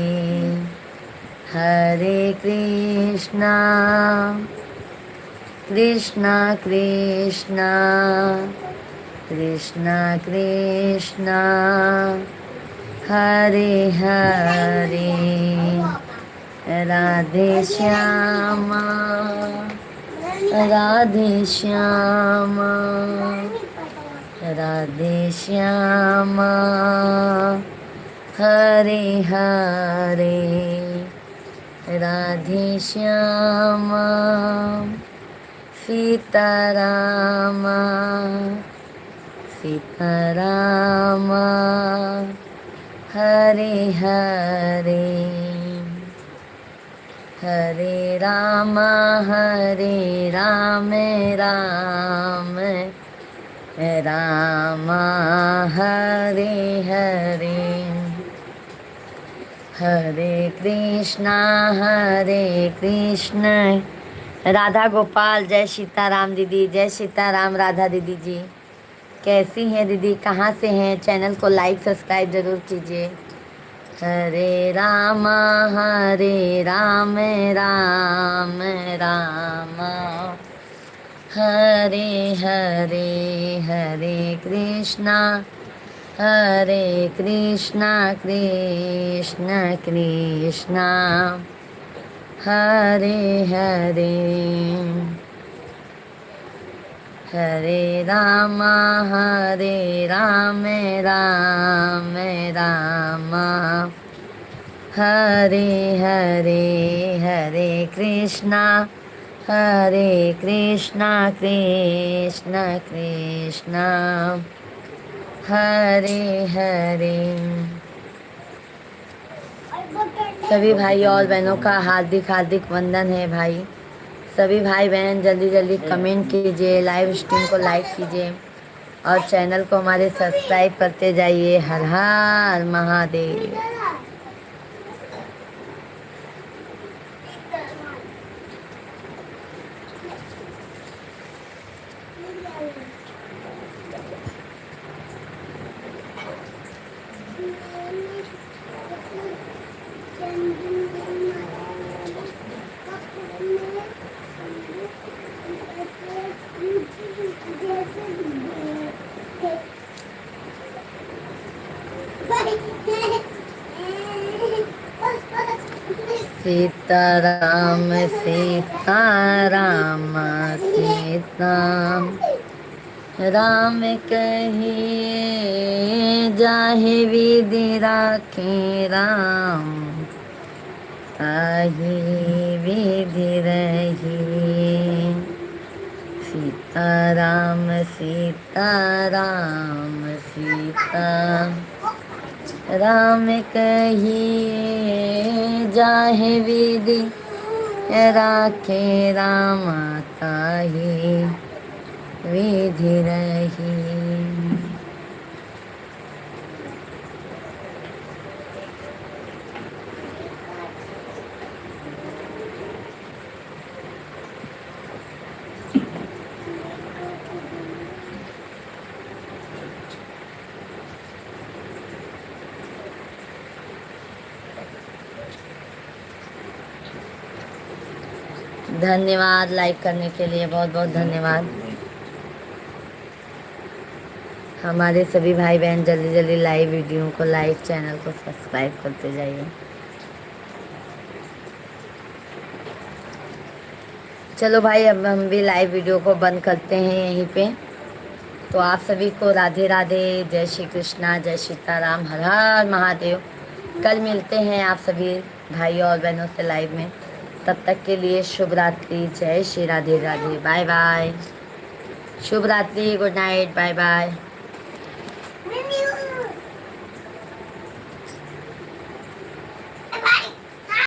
A: हरे कृष्णा कृष्णा कृष्णा कृष्णा कृष्णा हरे हरे राधे श्याम राधे श्याम राधे श्याम हरे हरे राधे श्याम सीताराम सीताराम हरे हरे हरे राम राम राम हरे हरे हरे कृष्णा राधा गोपाल। जय सीताराम दीदी, जय सीताराम राधा दीदी जी। कैसी हैं दीदी, कहाँ से हैं? चैनल को लाइक सब्सक्राइब ज़रूर कीजिए। हरे राम राम राम हरे हरे हरे कृष्णा कृष्णा कृष्णा हरे हरे हरे राम राम राम हरे हरे हरे कृष्णा कृष्णा कृष्णा हरे हरे। सभी भाई और बहनों का हार्दिक हार्दिक वंदन है भाई। सभी भाई बहन जल्दी जल्दी कमेंट कीजिए, लाइव स्ट्रीम को लाइक कीजिए और चैनल को हमारे सब्सक्राइब करते जाइए। हर हर महादेव। सीताराम सीताराम सीताराम राम कहिए जाहे विधि राखे राम ताहि विधि रही। सीताराम सीताराम सीता राम कहिए जाहे विधि राखे राम ताहि विधि रही। धन्यवाद लाइक करने के लिए, बहुत बहुत धन्यवाद। हमारे सभी भाई बहन जल्दी जल्दी लाइव वीडियो को लाइक, चैनल को सब्सक्राइब करते जाइए। चलो भाई, अब हम भी लाइव वीडियो को बंद करते हैं यहीं पे। तो आप सभी को राधे राधे, जय श्री कृष्णा, जय सीताराम, हर हर महादेव। कल मिलते हैं आप सभी भाई और बहनों से लाइव में। तब तक के लिए शुभ रात्रि, जय श्री राधे राधे, बाय बाय। शुभ रात्रि, गुड नाइट, बाय बाय।